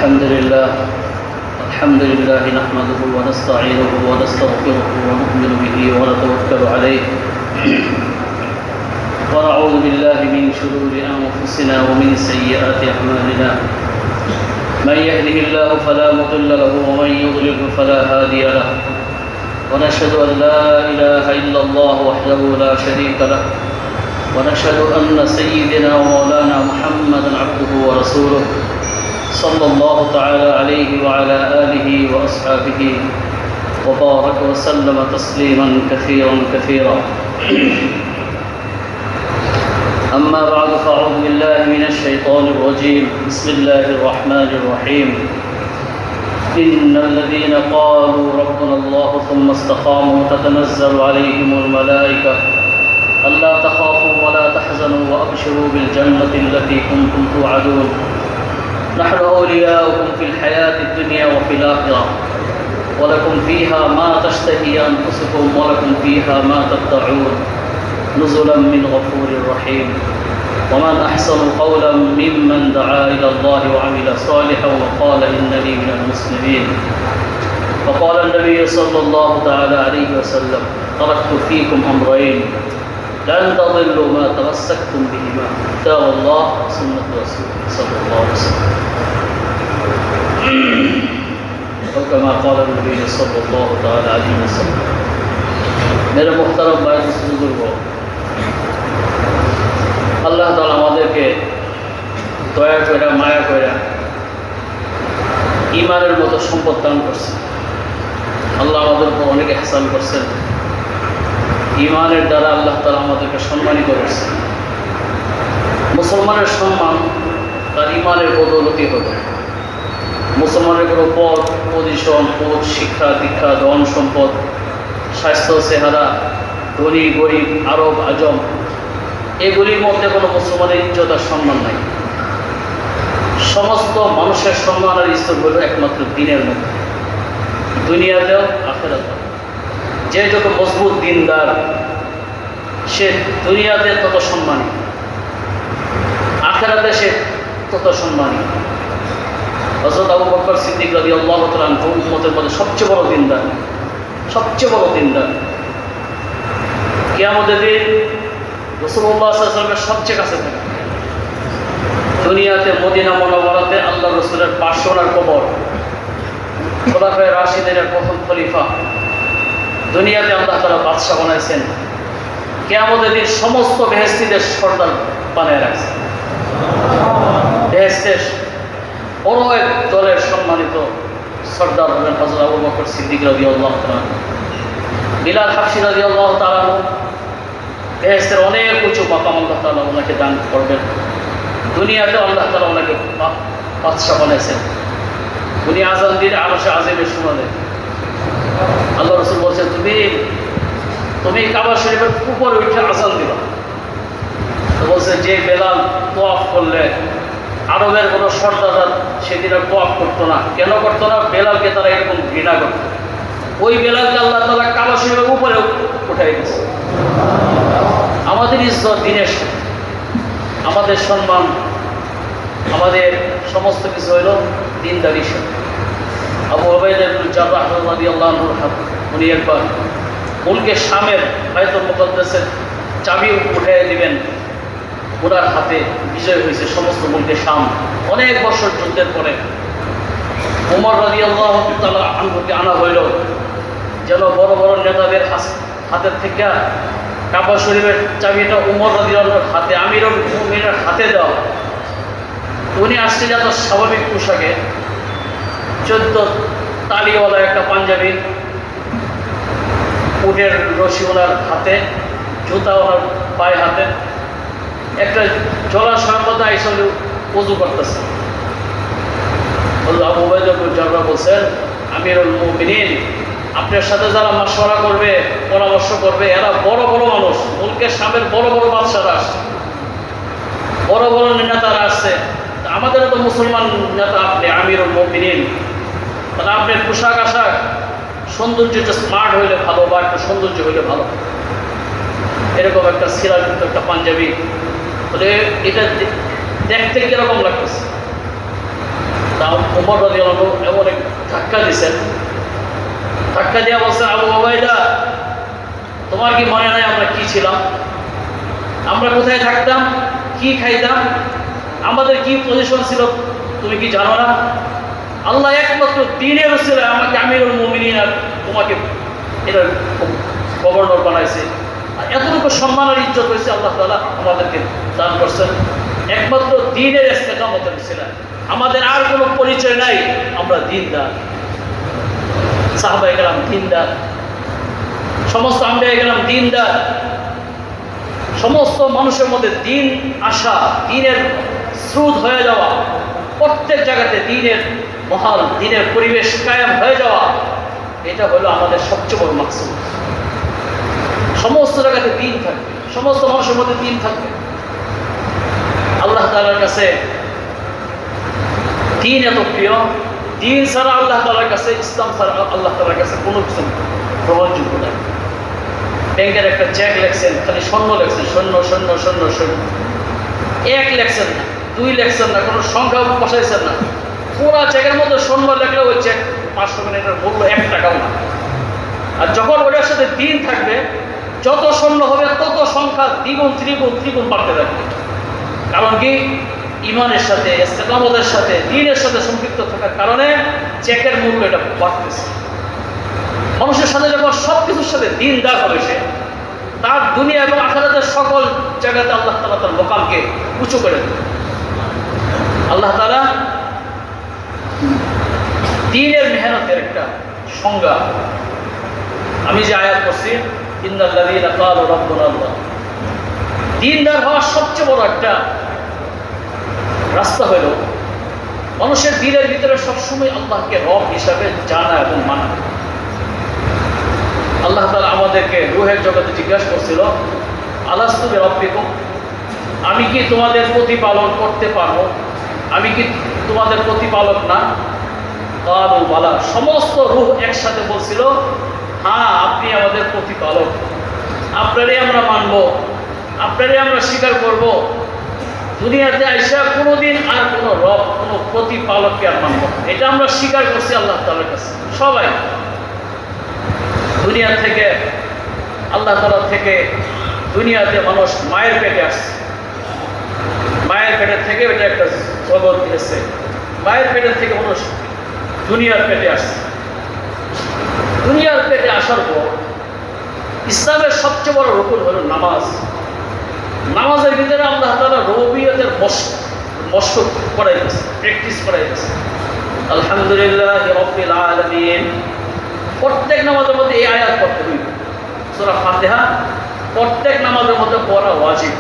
الحمد لله نحمده ونستعينه ونستغفره ونؤمن به ونتوكل عليه ونعوذ بالله من شرور أنفسنا ومن سيئات أعمالنا من يهده الله فلا مضل له ومن يضلل فلا هادي له ونشهد أن لا إله إلا الله وحده لا شريك له ونشهد أن سيدنا ومولانا محمدا عبده ورسوله صلى الله تعالى عليه وعلى آله وأصحابه وبارك وسلم تسليما كثيرا أما بعد فأعوذ بالله من الشيطان الرجيم بسم الله الرحمن الرحيم إن الذين قالوا ربنا الله ثم استقاموا تتنزل عليهم الملائكة ألا تخافوا ولا تحزنوا وأبشروا بالجنة التي كنتم توعدون نحن أولياؤكم في الحياة الدنيا وفي الآخرة ولكم فيها ما تشتهي أنفسكم ولكم فيها ما تدعون نزلا من غفور رحيم ومن أحسن قولا ممن دعا إلى الله وعمل صالحا وقال إنني من المسلمين وقال النبي صلى الله تعالى عليه وسلم تركت فيكم أمرين لن تضلوا ما تمسكتم بهما كتاب الله وسنة رسوله صلى الله عليه وسلم وكما قال النبي صلى الله تعالى عليه وسلم मेरे मुहतरम भाई बुजुर्गों আল্লাহ তাআলা আমাদেরকে দয়া করে মায়া করে ঈমানের মতো সম্পদ দান করছেন। আল্লাহ আমাদের উপর অনেক ইহসান করছেন। ঈমানের দ্বারা আল্লাহ তাআলা আমাদেরকে সম্মানিত করেছেন। মুসলমানের সম্মান তার ঈমানের বদৌলতে হবে। মুসলমানের কোনো পদ, পজিশন, পদ, শিক্ষা, দীক্ষা, ধন সম্পদ, স্বাস্থ্য, চেহারা, ধনী গরিব, আরব আজম, এগুলির মধ্যে কোনো মুসলমানের ইজ্জত আর সম্মান নাই। সমস্ত মানুষের সম্মান আর ইজ্জত হলো একমাত্র দ্বীনের মধ্যে, দুনিয়াতেও আখিরাতেও। যে যত মজবুত দ্বীনদার সে দুনিয়াতে তত সম্মানী, আখিরাতে সে তত সম্মানী। হযরত আবু বকর সিদ্দিক রাদিয়াল্লাহু তাআলা আনহু উম্মতের মধ্যে সবচেয়ে বড় দ্বীনদার, সবচেয়ে বড় দ্বীনদার। কিয়ামতের দিন রাসূলুল্লাহ সাল্লাল্লাহু আলাইহি ওয়াসাল্লামের সবচেয়ে কাছে থাকে। দুনিয়াতে মদিনা মুনাওয়ারাতে আল্লাহ রাসূলের 500 ওনার কবর, খোলাফায়ে রাশিদিনের প্রথম খলিফা। দুনিয়াতে আল্লাহ তাআলা বাদশা বানাইছেন। কিয়ামতের দিন সমস্ত বেহেশতীদের সর্দার বানায় রাখছেন। বেহেশতের বড় এক দলের সম্মানিত সর্দার হলেন হযরত আবু বকর সিদ্দিক রাদিয়াল্লাহু তাআলা। বিলাল হাবশী রাদিয়াল্লাহু তাআলা বেহেশতের অনেক উঁচু মাকাম আল্লাহ তাআলা ওনাকে দান করবেন। দুনিয়াতেও আল্লাহ তাআলা ওনাকে বাদশা বানাইছেন। উনি আযান দিলে আরশে আযীমের শুনালে আল্লাহ রাসূল বলছেন, তুমি কাবা শরীফের উপরে উঠে আযান দিবা। তো বলছে, যে বেলাল তোয়াফ করলে আরবের কোনো সর্দার সেদিন আর তোয়াফ করতো না। কেন করতো না? বেলালকে তারা এরকম ঘৃণা করত। ওই বেলালকে আল্লাহ তাআলা কাবা শরীফের উপরে উঠাই দিয়েছে। আমাদের ইজ্জত দিনের সাথে, আমাদের সম্মান, আমাদের সমস্ত কিছু হইল দিনদারির সাথে। আবু উবাইদা ইবনে জাররাহ রাদিয়াল্লাহু আনহু উনি একবার মুলকে শামের বাইতুল মুকাদ্দাসের চাবি উঠাই দিবেন, ওনার হাতে বিজয় হয়েছে সমস্ত মুলকে শাম। অনেক বছর যুদ্ধের পরে ওমর রাদিয়াল্লাহু তাআলা আনহুকে আনা হইল যেন বড় বড় নেতাদের হাতের থেকে কাবা শরীফের চাবিটা ওমর রাদিয়াল্লাহু হাতে, আমিরুল মুমিনের হাতে দেওয়া। উনি আসছে যত স্বাভাবিক পোশাকে, 14 তালিওয়ালা একটা পাঞ্জাবি, উটের রশি ওনার হাতে, জুতা ওনার পায়ে হাতে, একটা জলাশয়ের মধ্যে আইসা ওযু করতেছে। আবু উবাইদা ইবনে জাররাহ বলছেন, আমিরুল মুমিনিন, আপনার সাথে যারা মাশওয়ারা করবে, পরামর্শ করবে, এরা বড় বড় মানুষ, মুলকের শামের বড় বড় বাদশারা আসছে, বড় বড় নেতারা আসছে। আমাদেরও তো মুসলমান নেতা আপনি, আমিরুল মুমিনিন, তাহলে আপনার পোশাক আশাক সৌন্দর্য একটু স্মার্ট হইলে ভালো, বা একটু সৌন্দর্য হইলে ভালো। এরকম একটা সিরাজযুক্ত একটা পাঞ্জাবি, বলে এটা দেখতে কিরকম লাগতেছে? তা ওমর রাদিয়াল্লাহু আনহু এমন এক ধাক্কা দিয়েছেন, ধাক্কা দিয়ে বলছেন, আবু ওবাইদা, তোমার কি মনে নাই আমরা কি ছিলাম, আমরা কোথায় থাকতাম, কি খাইতাম, আমাদের কি পজিশন ছিল, তুমি কি জানো না? আল্লাহ একমাত্র দ্বীনের উসিলা আমাকে আমিরুল মুমিনিন আর তোমাকে এটা গভর্নর বানাইছে, আর এতটুকু সম্মান আর ইজ্জত হয়েছে আল্লাহ তাআলা আমাদেরকে দান করছেন একমাত্র দ্বীনের ইস্তেকামতের উসিলা। আমাদের আর কোনো পরিচয় নাই, আমরা দ্বীনদার। সাহাবায়ে কেরাম দ্বীনদার, সমস্ত আম্বিয়ায়ে কেরাম দ্বীনদার। সমস্ত মানুষের মধ্যে দ্বীন আসা, দ্বীনের স্রোত হয়ে যাওয়া, প্রত্যেক জায়গাতে দ্বীনের মহাল, দ্বীনের পরিবেশ কায়েম হয়ে যাওয়া, এটা হলো আমাদের সবচেয়ে বড় মাকসুদ। সমস্ত জায়গাতে দ্বীন থাকবে, সমস্ত মানুষের মধ্যে দ্বীন থাকবে। আল্লাহ তাআলার কাছে দ্বীন এত প্রিয়, দ্বীন ছাড়া আল্লাহ তাআলার কাছে, ইসলাম ছাড়া আল্লাহ তাআলার কাছে কোনো কিছু গ্রহণযোগ্য নয়। ব্যাংকের একটা চেক লেখছেন, খালি শূন্য লেখছেন, শূন্য শূন্য শূন্য শূন্য, এক লেখছেন না, দুই লেখছেন না, কোনো সংখ্যা বসাইছেন না, পুরা চেকের মধ্যে শূন্য লেখলে ওই চেক 500 মিনিটের মূল্য 1 টাকাও না। আর যখন ওটার সাথে দ্বীন থাকবে, যত শূন্য হবে তত সংখ্যা দ্বিগুণ ত্রিগুণ ত্রিগুণ বাড়তে থাকবে। কারণ কি? ইমানের সাথে, ইসলামের সাথে, দ্বীনের সাথে সম্পৃক্ত থাকার কারণে চেকের মূল্য এটা বাড়তেছে। মানুষের সাথে যখন সব কিছুর সাথে দ্বীনদার হবে, সে তার দুনিয়া এবং আখিরাতের সকল জায়গাতে আল্লাহ তাআলা তার মোকামকে উঁচু করে দেবে। আল্লাহ তাআলা দ্বীনের মেহনতের একটা সংজ্ঞা, আমি যে আয়াত করছি, ইন্নাল্লাযীনা ক্বালু রাব্বুনা আল্লাহ, দ্বীনদার হওয়ার সবচেয়ে বড় একটা রাস্তা হলো মানুষের দিলের ভিতরে সবসময় আল্লাহকে রব হিসাবে জানা এবং মানা। আল্লাহ তাআলা আমাদেরকে রূহের জগতে জিজ্ঞাসা করছিল, আলাস্তু বিরাব্বিকুম, আমি কি তোমাদের প্রতিপালন করতে পারবো, আমি কি তোমাদের প্রতিপালক না? ক্বালু বালা, সমস্ত রূহ একসাথে বলছিল, হ্যাঁ আপনি আমাদের প্রতিপালক, আপনারই আমরা মানব, আপনারই আমরা স্বীকার করব। দুনিয়াতে আইসা কোনোদিন আর কোনো রব, কোনো প্রতিপালককে আর মানব, এটা আমরা স্বীকার করছি আল্লাহ তাআলার কাছে সবাই। দুনিয়া থেকে, আল্লাহ তাআলা থেকে দুনিয়াতে মানুষ মায়ের পেটে আসছে, মায়ের পেটের থেকে এটা একটা জগৎ দিয়েছে, মায়ের পেটের থেকে মানুষ দুনিয়ার পেটে আসছে। দুনিয়ার পেটে আসার পর ইসলামের সবচেয়ে বড় রুকুন হলো নামাজ। নামাজের ভিতরে আল্লাহ তাআলা রুবুবিয়তের মশক করাই দিয়েছে, প্র্যাকটিস করাই দিয়েছে। আলহামদুলিল্লাহি রাব্বিল আলামিন, প্রত্যেক নামাজের মধ্যে এই আয়াত পড়তে হইবে। সূরা ফাতিহা প্রত্যেক নামাজের মধ্যে পড়া ওয়াজিব,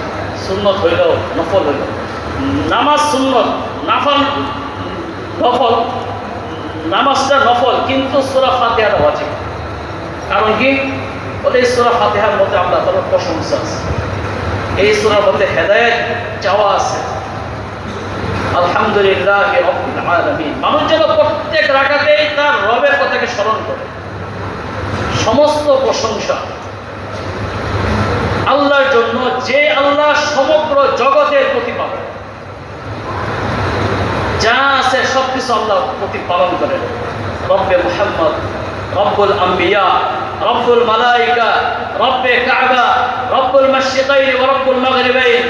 সুন্নত হইলেও নফল হইলেও। নামাজ সুন্নত, নফল, নামাজটা নফল, কিন্তু সূরা ফাতিহাটা ওয়াজিব। কারণ কি? বলে এই সূরা ফাতিহার মধ্যে আল্লাহ তাআলার প্রশংসা আছে, এই সূরার মধ্যে হেদায়েত চাওয়া আছে। আলহামদুলিল্লাহি রাব্বিল আলামিন, মানুষ যেন প্রত্যেক রাকাতেই তার রবের কথাকে স্মরণ করে। সমস্ত প্রশংসা আল্লাহর জন্য, যে আল্লাহ সমগ্র জগতের প্রতিপালক, যা আছে সবকিছু আল্লাহ প্রতিপালন করেন। রব্বে মুহাম্মদ, রব্বুল আম্বিয়া, রব্বুল মালাইকা, রব্বে কাবা, রব্বুল মাশরিকাইন ওয়া রব্বুল মাগরিবাইন,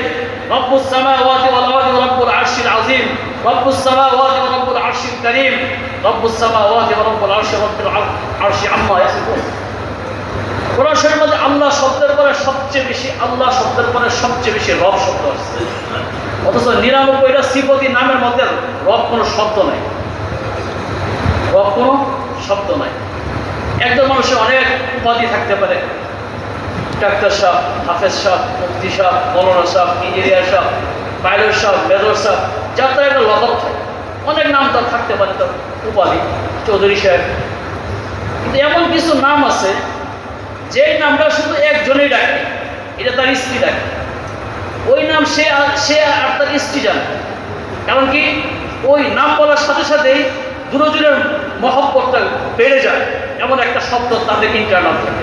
রব্বুস সামাওয়াতি ওয়াল আরদি ওয়া রব্বুল আরশিল আযীম, রব্বুস সামাওয়াতি ওয়া রব্বুল আরশিল কারীম, রব্বুস সামাওয়াতি ওয়া রব্বুল আরশি আম্মা ইয়াসিফুন। কোরআন শরীফের মধ্যে আল্লাহ শব্দের পরে সবচেয়ে বেশি, আল্লাহ শব্দের পরে সবচেয়ে বেশি রব শব্দ আসছে, অথচ 99টা সিফতি নামের মধ্যে রব কোনো শব্দ নাই, রব কোনো শব্দ নাই। একজন মানুষের অনেক উপাধি থাকতে পারে, ডাক্তার সাহেব, হাফেজ সাহেব, মুফতি সাহেব, মৌলানা সাহেব, ইঞ্জিনিয়ার সাহেব, পাইলট সাহেব, মেজর সাহেব, যার তার একটা লকব থাকে, অনেক নাম তার থাকতে পারে, তার উপাধি চৌধুরী সাহেব। কিন্তু এমন কিছু নাম আছে যেই নামটা শুধু একজনেই ডাকে, এটা তার স্ত্রী ডাকে। ওই নাম সে আর তার স্ত্রী জানে। কারণ কি? ওই নাম বলার সাথে সাথেই দুজনের মহব্বতটা বেড়ে যায়, এমন একটা শব্দ তাদের ইন্টারনাল থাকে।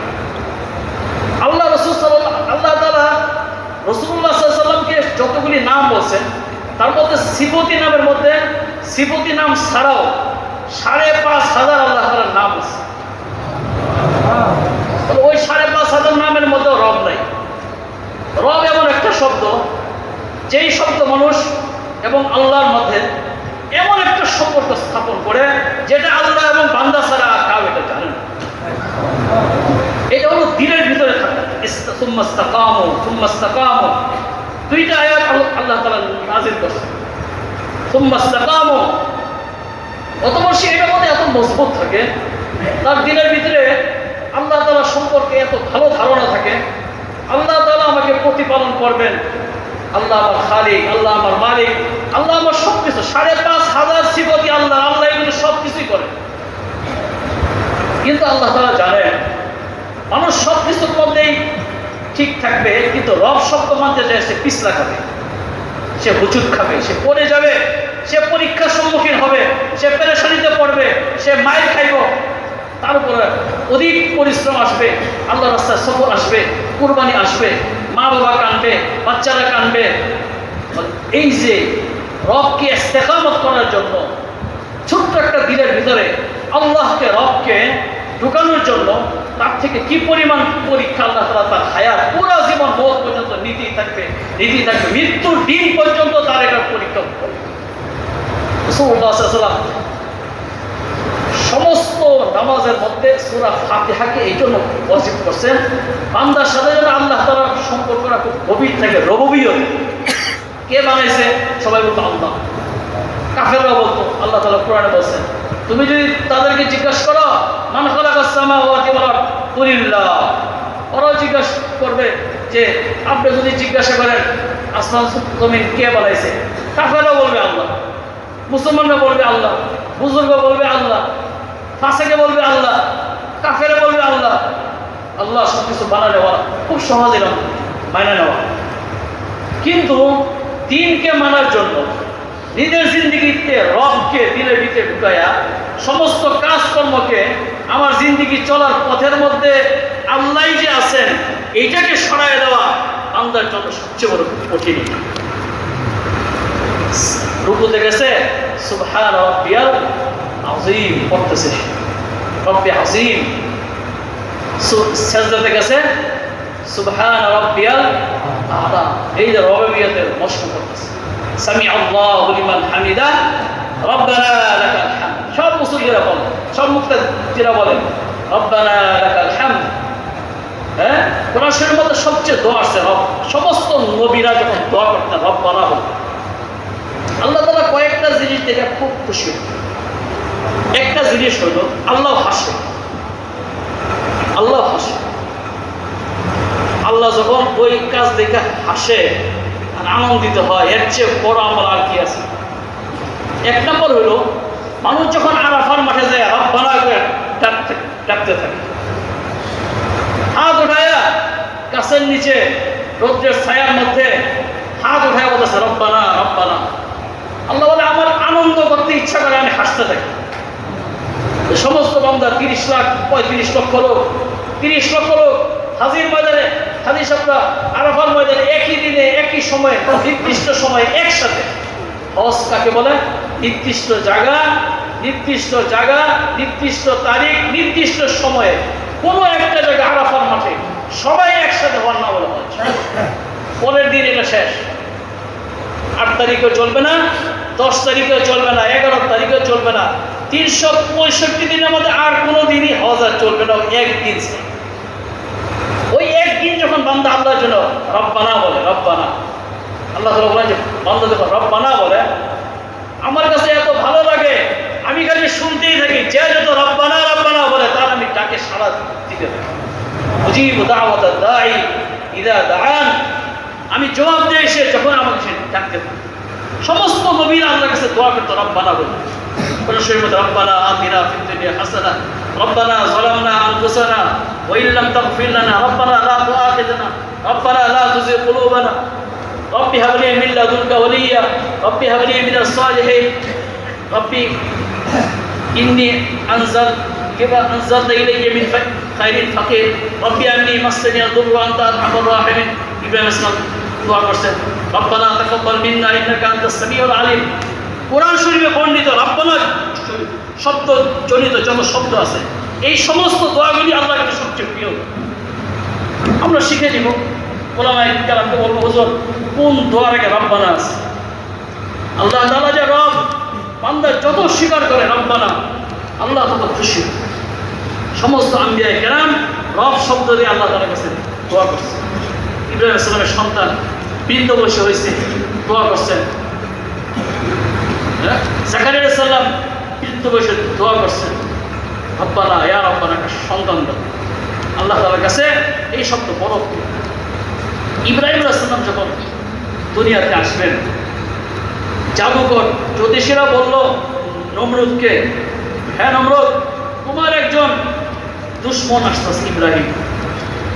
আল্লাহ তাআলা রাসূলুল্লাহ সাল্লাল্লাহু আলাইহি ওয়াসাল্লামকে যতগুলি নাম বলছেন, তার মধ্যে সিফতি নামের মধ্যে সিফতি নাম ছাড়াও ৫,৫০০ আল্লাহ তাআলার নাম আছে। ওই ৫,৫০০ নামের মধ্যে রব নাই। রব এমন একটা শব্দ, যেই শব্দ মানুষ এবং আল্লাহর মধ্যে এমন একটা সম্পর্ক স্থাপন করে যেটা আল্লাহ এবং বান্দা ছাড়া আর কাউ এটা জানে না। এটা হলো দিলের ভিতরে থাকা। সুম্মা ইসতাকামু, দুইটা আয়াত আল্লাহ তাআলা নাযিল করেছেন। সুম্মা ইসতাকামু, অতঃপর সে এটার মধ্যে এত মজবুত থাকে, তার দিলের ভিতরে আল্লাহ তাআলা সম্পর্কে এত ভালো ধারণা থাকে, আল্লাহ তাআলা আমাকে প্রতিপালন করবেন, আল্লাহ আমার খালিক, আল্লাহ আমার মালিক, আল্লাহ আমার সবকিছু। ৫,৫০০ সিফতি আল্লাহ, আল্লাহ এগুলো সবকিছুই করে। কিন্তু আল্লাহ তাআলা জানেন মানুষ সবকিছুর মধ্যেই ঠিক থাকবে, কিন্তু রব শব্দ মানতে যায় সে পিছলা খাবে, সে হুজুত খাবে, সে পড়ে যাবে, সে পরীক্ষার সম্মুখীন হবে, সে পেরেশানিতে পড়বে, সে মাইর খাইব, তার উপরে অধিক পরিশ্রম আসবে, আল্লাহ রাস্তায় সফর আসবে, কুরবানি আসবে, মা বাবা কাঁদবে, বাচ্চারা কাঁদবে। এই যে রবকে ইস্তেকামত করার জন্য ছোট্ট একটা দিলের ভিতরে আল্লাহকে, রবকে ঢুকানোর জন্য তার থেকে কি পরিমাণ পরীক্ষা আল্লাহ তাআলা তার হায়াত পুরো জীবন মওত পর্যন্ত নীতি থাকবে, মৃত্যুর দিন পর্যন্ত তার এটা পরীক্ষা করবে। রাসূলুল্লাহ সাল্লাল্লাহু আলাইহি ওয়াসাল্লাম সমস্ত নামাজের মধ্যে সূরা ফাতিহাকে এই জন্য ওয়াজিব করছেন, বান্দার সাথে যেন আল্লাহ তাআলার সম্পর্কটা খুব গভীর থাকে, রববিয়ত। কে বানাইছে? সবাই বলতো আল্লাহ। কাফেররা বলতো, আল্লাহ তাআলা কোরআনে বলছেন, তুমি যদি তাদেরকে জিজ্ঞাসা করো মান খালাকাস সামাওয়াতি ওয়াল আরদ কুলিল্লাহ, ওরাও জিজ্ঞাসা করবে যে আপনি যদি জিজ্ঞাসা করেন আসমান জমিন কে বানাইছে, কাফেররা বলবে আল্লাহ, মুসলমানরা বলবে আল্লাহ, বুজুর্গ বলবে আল্লাহ, ফাসেকে বলবে আল্লাহ, কাফেরে বলবে আল্লাহ। আল্লাহ সবকিছু বানানো খুব সহজ, এরকম মানা নেওয়া। কিন্তু দিনকে মানার জন্য নিজের জিন্দিগিতে রবকে দিলের ভিতরে ঢুকায়া সমস্ত কাজকর্মকে আমার জিন্দিগি চলার পথের মধ্যে আল্লাহ যে আছেন এইটাকে সরায় দেওয়া বান্দার জন্য সবচেয়ে বড় কঠিন। রুকুতে গেছে সুবহান রাব্বিয়াল আযীম পড়তেছে, রব্বি আযীম। সাজদাতে গেছে সুবহান রাব্বিয়াল আ'লা, এই যে রবিয়তের মশক করতেছে। সামি আল্লাহু লিমান হামিদা রব্বানা লাকাল হামদ। সব মুসল্লিরা বলেন, সব মুক্তাদিরা বলেন রব্বানা লাকাল হামদ। হ্যাঁ, কোরআন শরীফের মধ্যে সবচেয়ে দোয়া আছে রব। সমস্ত নবীরা যখন দোয়া করতেন রব্বানা বলতেন। আল্লাহ তাআলা কয়েকটা জিনিস দেখে খুব খুশি। একটা জিনিস হলো আল্লাহ হাসে, আল্লাহ হাসে। আল্লাহ যখন ওই কাজ দেখে হাসে আর আনন্দিত হয়, এর চেয়ে বড় আমল আর কি আছে? এক নম্বর হলো মানুষ যখন আরাফার মাঠে যায় রব্বানা করে ডাকতে থাকে, হাত উঠায়া গাছের নিচে রৌদ্রের ছায়ার মধ্যে হাত উঠায় বলতেছে রব্বানা রব্বানা। আল্লাহ বলে আমার আনন্দ করতে ইচ্ছা করে, আমি হাসতে থাকি। সমস্ত বান্দা 30 লাখ 35 লক্ষ লোক, 30 লক্ষ লোক হাজির ময়দানে, হাজির সাহেবরা আরাফার ময়দানে একই দিনে একই সময়ে নির্দিষ্ট সময়ে একসাথে। হজ কাকে বলে? নির্দিষ্ট জায়গা, নির্দিষ্ট জায়গা, নির্দিষ্ট তারিখ, নির্দিষ্ট সময়ে কোনো একটা জায়গা আরাফার মাঠে সবাই একসাথে হওয়ার না বলে হজ। পরের দিন এটা শেষ। 8 তারিখেও চলবে না, 10 তারিখেও চলবে না, 11 তারিখেও চলবে না। 365 দিনের মধ্যে আর কোনো দিনই হজ আর চলবে না, একদিন। ওই একদিন যখন বান্দা আল্লাহর জন্য রব্বানা বলে, রব্বানা, আল্লাহ তাআলা বলেন যে বান্দা যখন রব্বানা বলে আমার কাছে এত ভালো লাগে, আমি খালি শুনতেই থাকি। যে যত রব্বানা রব্বানা বলে তার আমি ডাকে সাড়া দিতে থাকি। উজিবু দাওয়াতাদ দাঈ ইযা দাআন, আমি জবাব দেই সে যখন আমাকে সে ডাকতে থাকে। সমস্ত নবীরা আল্লাহর কাছে দোয়া করতে রব্বানা বলে। রব্বানা আতিনা ফিদ দুনিয়া হাসানা রব্বানা যালামনা আনফুসানা ওয়া ইল্লাম তাগফির লানা রব্বানা লা তুআখিযনা রব্বানা লা তুযিগ কুলুবানা রব্বি হাব লি মিন লাদুনকা ওয়ালিয়্যা রব্বি হাব লি মিনাস সালিহিন রব্বি ইন্নী আনজালতা ইলাইয়া মিন খায়রিন ফাকির রব্বি আন্নী মাসসানি আদ-দুররু ওয়া আনতা আরহামুর রাহিমিন। ইব্রাহিম ইসলাম দোয়া করছেন রব্বানা তাকাব্বাল মিন্না ইন্নাকা আনতাস সামিউল আলিম। কোরআন শরীফে বর্ণিত রব্বানা শব্দ জনিত যত শব্দ আছে এই সমস্ত দোয়াগুলি আল্লাহর কাছে সবচেয়ে প্রিয়। আমরা শিখে নিব, ওলামায়ে কেরামকে বলবো হুজুর কোন দোয়ার আগে রব্বানা আছে। আল্লাহ তাআলা যে রব, বান্দা যত স্বীকার করে রব্বানা, আল্লাহ তত খুশি। সমস্ত আম্বিয়ায়ে কেরাম রব শব্দ দিয়ে আল্লাহ তাআলার কাছে দোয়া করছে। ইব্রাহিম আলাইহিস সালামের সন্তান বৃদ্ধ বয়সে হয়েছে, দোয়া করছেন। জাকারিয়া আলাইহিস সালাম বৃদ্ধ বয়সে দোয়া করছেন, রব্বানা ইয়া রব্বানা, একটা সন্তান দাও। আল্লাহ তাআলার কাছে এই শব্দ বড় প্রিয়। ইব্রাহিম আলাইহিস সালাম যখন দুনিয়াতে আসবেন, জাদুকর জ্যোতিষীরা বলল নমরুদকে, হ্যাঁ নমরুদ, তোমার একজন দুশ্মন আসতেছে ইব্রাহিম,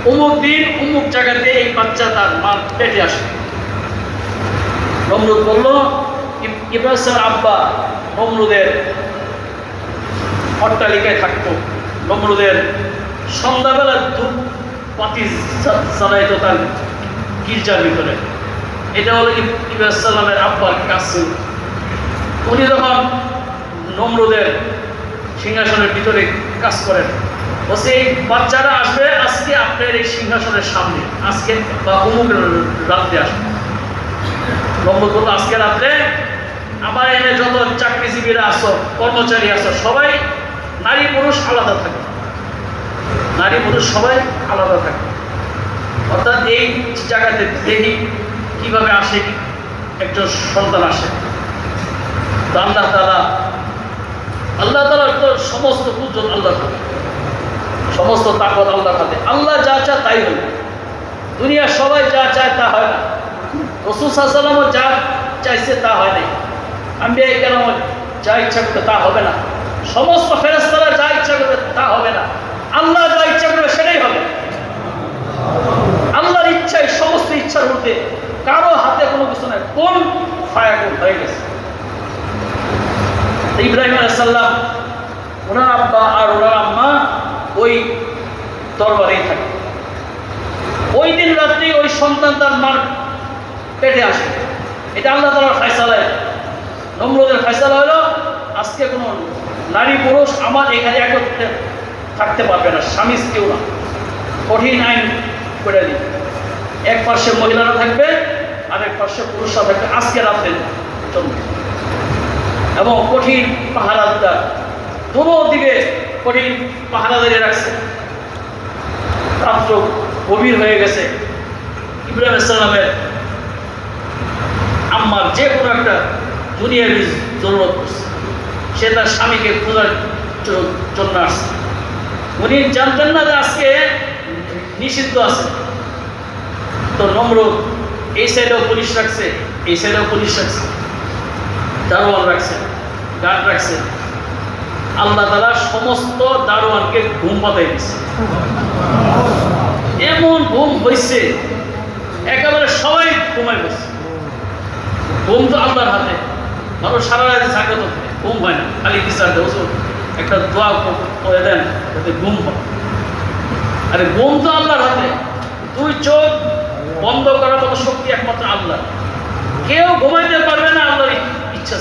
অমুক দিন অমুক জায়গাতে এই বাচ্চা তার মার পেটে আসবে। নমরুদ বলল, ইব্রাহিমের আব্বা নমরুদের অট্টালিকায় থাকতো, নমরুদের সন্ধ্যাবেলা ধূপ পাতি জ্বালাইতো তার গির্জার ভিতরে। এটা হলো ইব্রাহিম সাল্লামের আব্বার কাজ ছিল। উনি যখন নমরুদের সিংহাসনের ভিতরে কাজ করেন, বলছে এই বাচ্চারা আসবে আজকে আপনার এই সিংহাসনের সামনে, আজকে বা অমুক রাত্রে আসবে। নমরুদ বলল, আজকে রাত্রে আমার এনে যত চাকরিজীবীরা আসো, কর্মচারী আসো, সবাই নারী পুরুষ আলাদা থাকে, নারী পুরুষ সবাই আলাদা থাকে। অর্থাৎ এই জায়গাতে দেখি কিভাবে আসে একজন সন্তান আসে। তো আল্লাহ তাআলার তো সমস্ত কুদরত আল্লাহর হাতে, সমস্ত তাকত আল্লাহর হাতে। আল্লাহ যা চায় তাই হল। দুনিয়ার সবাই যা চায় তা হয় না। রাসূল সাল্লাল্লাহু আলাইহি ওয়াসাল্লাম যা চাইছে তা হয় নাই, আম্বিয়া কেরাম যা ইচ্ছা করবে তা হবে না, সমস্ত ফেরেশতারা যা ইচ্ছা করবে তা হবে না। আল্লাহ যা ইচ্ছা করবে সেটাই হবে। আল্লাহর ইচ্ছায় সমস্ত ইচ্ছার মধ্যে কারো হাতে কোনো কিছু নাই, কোন ফায়াকুন হয়ে গেছে। ইব্রাহিম আলাইহিস সালাম, ওনার আব্বা আর ওনার আম্মা ওই দরবারেই থাকে। ওই দিন রাত্রে ওই সন্তান তার মার পেটে আসে। এটা আল্লাহ তাআলার ফয়সালা। নমরুদের ফয়সালা হলো আজকে কোনো নারী পুরুষ আমার এখানে একত্রে থাকতে পারবে না, স্বামী স্ত্রীও না। কঠিন আইন করে দিই, এক পাশে মহিলারা থাকবে আর এক পাশে পুরুষরা থাকবে আজকে রাতের জন্য। এবং কঠিন পাহারাদার, দুটো দিকে কঠিন পাহারাদারি রাখছে। রাত্র গভীর হয়ে গেছে। ইব্রাহিম আলাইহিস সালামের আম্মার যে কোনো একটা দুনিয়াবি জরুরত করছে, সে তার স্বামীকে খোঁজার জন্য আসছে। উনি জানতেন না যে আজকে নিষিদ্ধ আছে। তো নমরুদ এই সাইডেও পুলিশ রাখছে, এই সাইডেও পুলিশ রাখছে, দারোয়ান রাখছে, গার্ড রাখছে। আল্লাহ তাআলা সমস্ত দারোয়ানকে ঘুম পাতাই দিচ্ছে। এমন ঘুম হয়েছে একেবারে সবাই ঘুমাই বসছে। ঘুম তো আল্লাহর হাতে, মানুষ সারা রাত জাগ্রত থাকে, ঘুম হয় না। খালি বিচার দেয় হুজুর একটা দোয়া করে দেন যাতে ঘুম হয়। আরে ঘুম তো আল্লাহর হাতে। দুই চোখ বন্ধ করার মতো শক্তি একমাত্র আল্লাহ। কেউ ঘুমাইতে পারবে না আল্লাহর ইচ্ছা।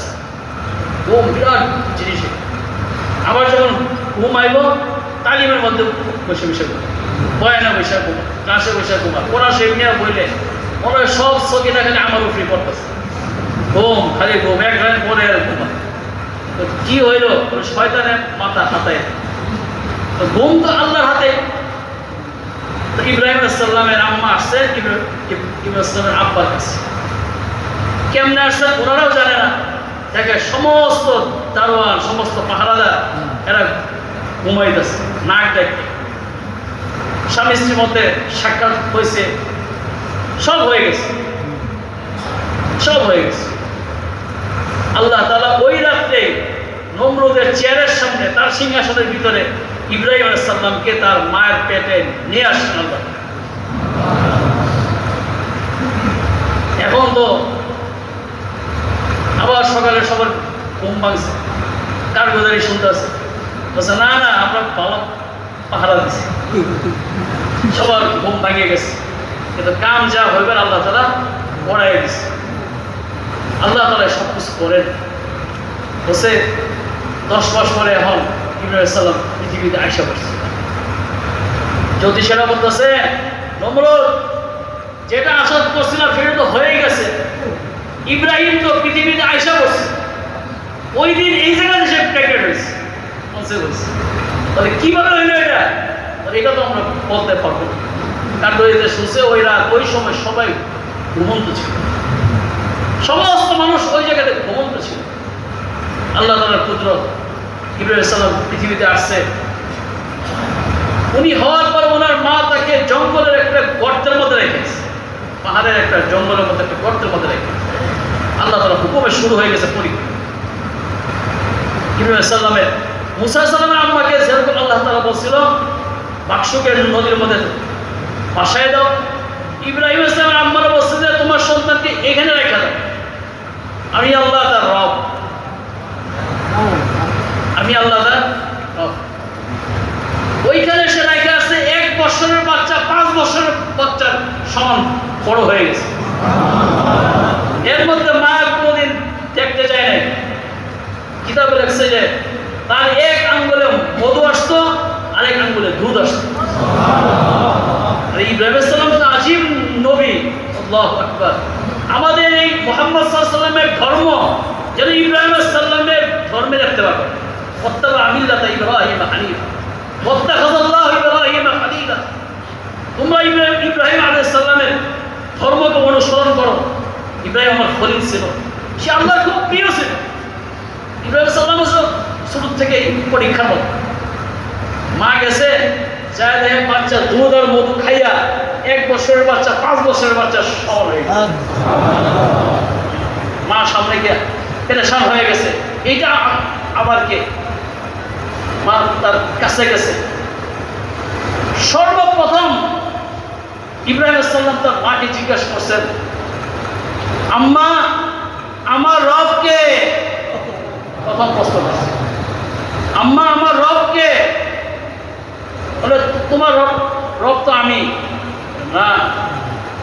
ঘুম বিরাট জিনিস। আবার যখন ঘুম আইব তালিমের মধ্যে বসে বসে ঘুমা, বয়ানে বসে ঘুমা, ক্লাসে বসে ঘুমা, কোরআন শরীফ নিয়ে বইলে মনে হয় সব চোখে খালি আমার উপরে পড়তেছে। ঘুম খালি ঘুম, এক রাত পরে আর ঘুমা। তো কি হইল? শয়তানের মাথা হাতায়। তো ঘুম তো আল্লাহর হাতে। তো ইব্রাহিম আলাইহিস সালামের আম্মা আসছে ইব্রাহিম আলাইহিস সালামের আব্বার কাছে। কেমনে আসছে ওনারাও জানে না। দেখে সমস্ত দারোয়ান, সমস্ত পাহারাদার এরা ঘুমাইতেছে, নাক দেখে। স্বামী স্ত্রীর মধ্যে সাক্ষাৎ হয়েছে, সব হয়ে গেছে, সব হয়ে গেছে। আল্লাহ তাআলা ওই রাত্রে নমরুদের চেয়ারের সামনে, তার সিংহাসনের ভিতরে ইব্রাহিম আলাইহিস সালামকে তার মায়ের পেটে নিয়ে আসছেন আল্লাহ। এখন তো আবার সকালে সবার ঘুম ভাঙছে, কারগুজারি শুনতে আছে, বলছে না না আমরা ভালো পাহারা দিছি, সবার ঘুম ভাঙিয়ে গেছে। কিন্তু কাম যা হইবার আল্লাহ তাআলা পড়াই দিছে। আল্লাহ তাআলা সব কিছু করেন। বসে 10 মাস পরে এখন ইব্রাহিম সাল্লাম পৃথিবীতে আইসা করছে। জ্যোতিষেরা বলতেছে নমরুদ যেটা আশা করছিলাম সেটা তো হয়ে গেছে, ইব্রাহিম তো পৃথিবীতে আইসা করছে, ওই দিন এই জায়গাতে সে প্রেগনেন্ট হয়েছে, তাহলে কিভাবে হইলো এটা? এটা তো আমরা বলতে পারবো না, কারণ শুনছে ওই রাত ওই সময় সবাই ঘুমন্ত ছিল, সমস্ত মানুষ ওই জায়গাতে ঘুমন্ত ছিল। আল্লাহ তাআলার কুদরত, ইব্রাহিম সাল্লাম পৃথিবীতে আসছে। উনি হওয়ার পর ওনার মা তাকে জঙ্গলের একটা গর্তের মধ্যে রেখেছে, পাহাড়ের একটা জঙ্গলের মধ্যে একটা গর্তের মধ্যে রেখেছে। আল্লাহ তাআলা হুকুমে শুরু হয়ে গেছে পরীক্ষা। ইব্রাহিম সাল্লামের মুসা সাল্লামের আম্মাকে যেরকম আল্লাহ তাআলা বলছিল বাক্সকে নদীর মধ্যে ভাসায় দাও, ইব্রাহিম ইসলামের আম্মারা বলছে যে তোমার সন্তানকে এখানে রেখে দাও, আমি আল্লাহ তার রব, আমি আল্লাহ তার রব। ওইখানে সে রেখে আসছে 1 বছরের বাচ্চা 5 বছরের বাচ্চার সমান বড় হয়ে গেছে। এর মধ্যে মা কোনোদিন দেখতে যায় নাই। কিতাবে লেখছে যে তার 1 আঙ্গুলে মধু আসতো, আরেক আঙ্গুলে দুধ আসতো। ইব্রাহিম সাল্লাম তো আজীব নবী, আল্লাহু আকবার। আমাদের এই মুহাম্মদ সাল্লাল্লাহু আলাইহি ওয়াসাল্লামের ধর্ম যেন ইব্রাহিম সাল্লামের ধর্মে রাখতে পারবে। ওয়াত্তাবা মিল্লাতা ইব্রাহিম হানিফা ওয়াত্তাখাযাল্লাহু ইব্রাহিম খলিলা। তোমরা ইব্রাহিম আলাইহিস সালামের ধর্মকে অনুসরণ করো। ইব্রাহিম আমার খলিল ছিল, সে আল্লাহর খুব প্রিয় ছিল। ইব্রাহিম সাল্লাম শুরু থেকে পরীক্ষার মতো, মা গেছে যায় দেখে বাচ্চা দুধ আর মধু খাইয়া 1 বছরের বাচ্চা 5 বছরের বাচ্চা সমান হয়ে গেছে। মা সামনে গিয়া পেরেশান হয়ে গেছে, এইটা আবার কে? মা তার কাছে গেছে। সর্বপ্রথম ইব্রাহিম সাল্লাম তার মাকে জিজ্ঞাসা করছেন, আম্মা আমার রবকে? প্রথম প্রশ্ন করছে, আম্মা আমার রবকে? বলে তোমার রব তো আমি। না,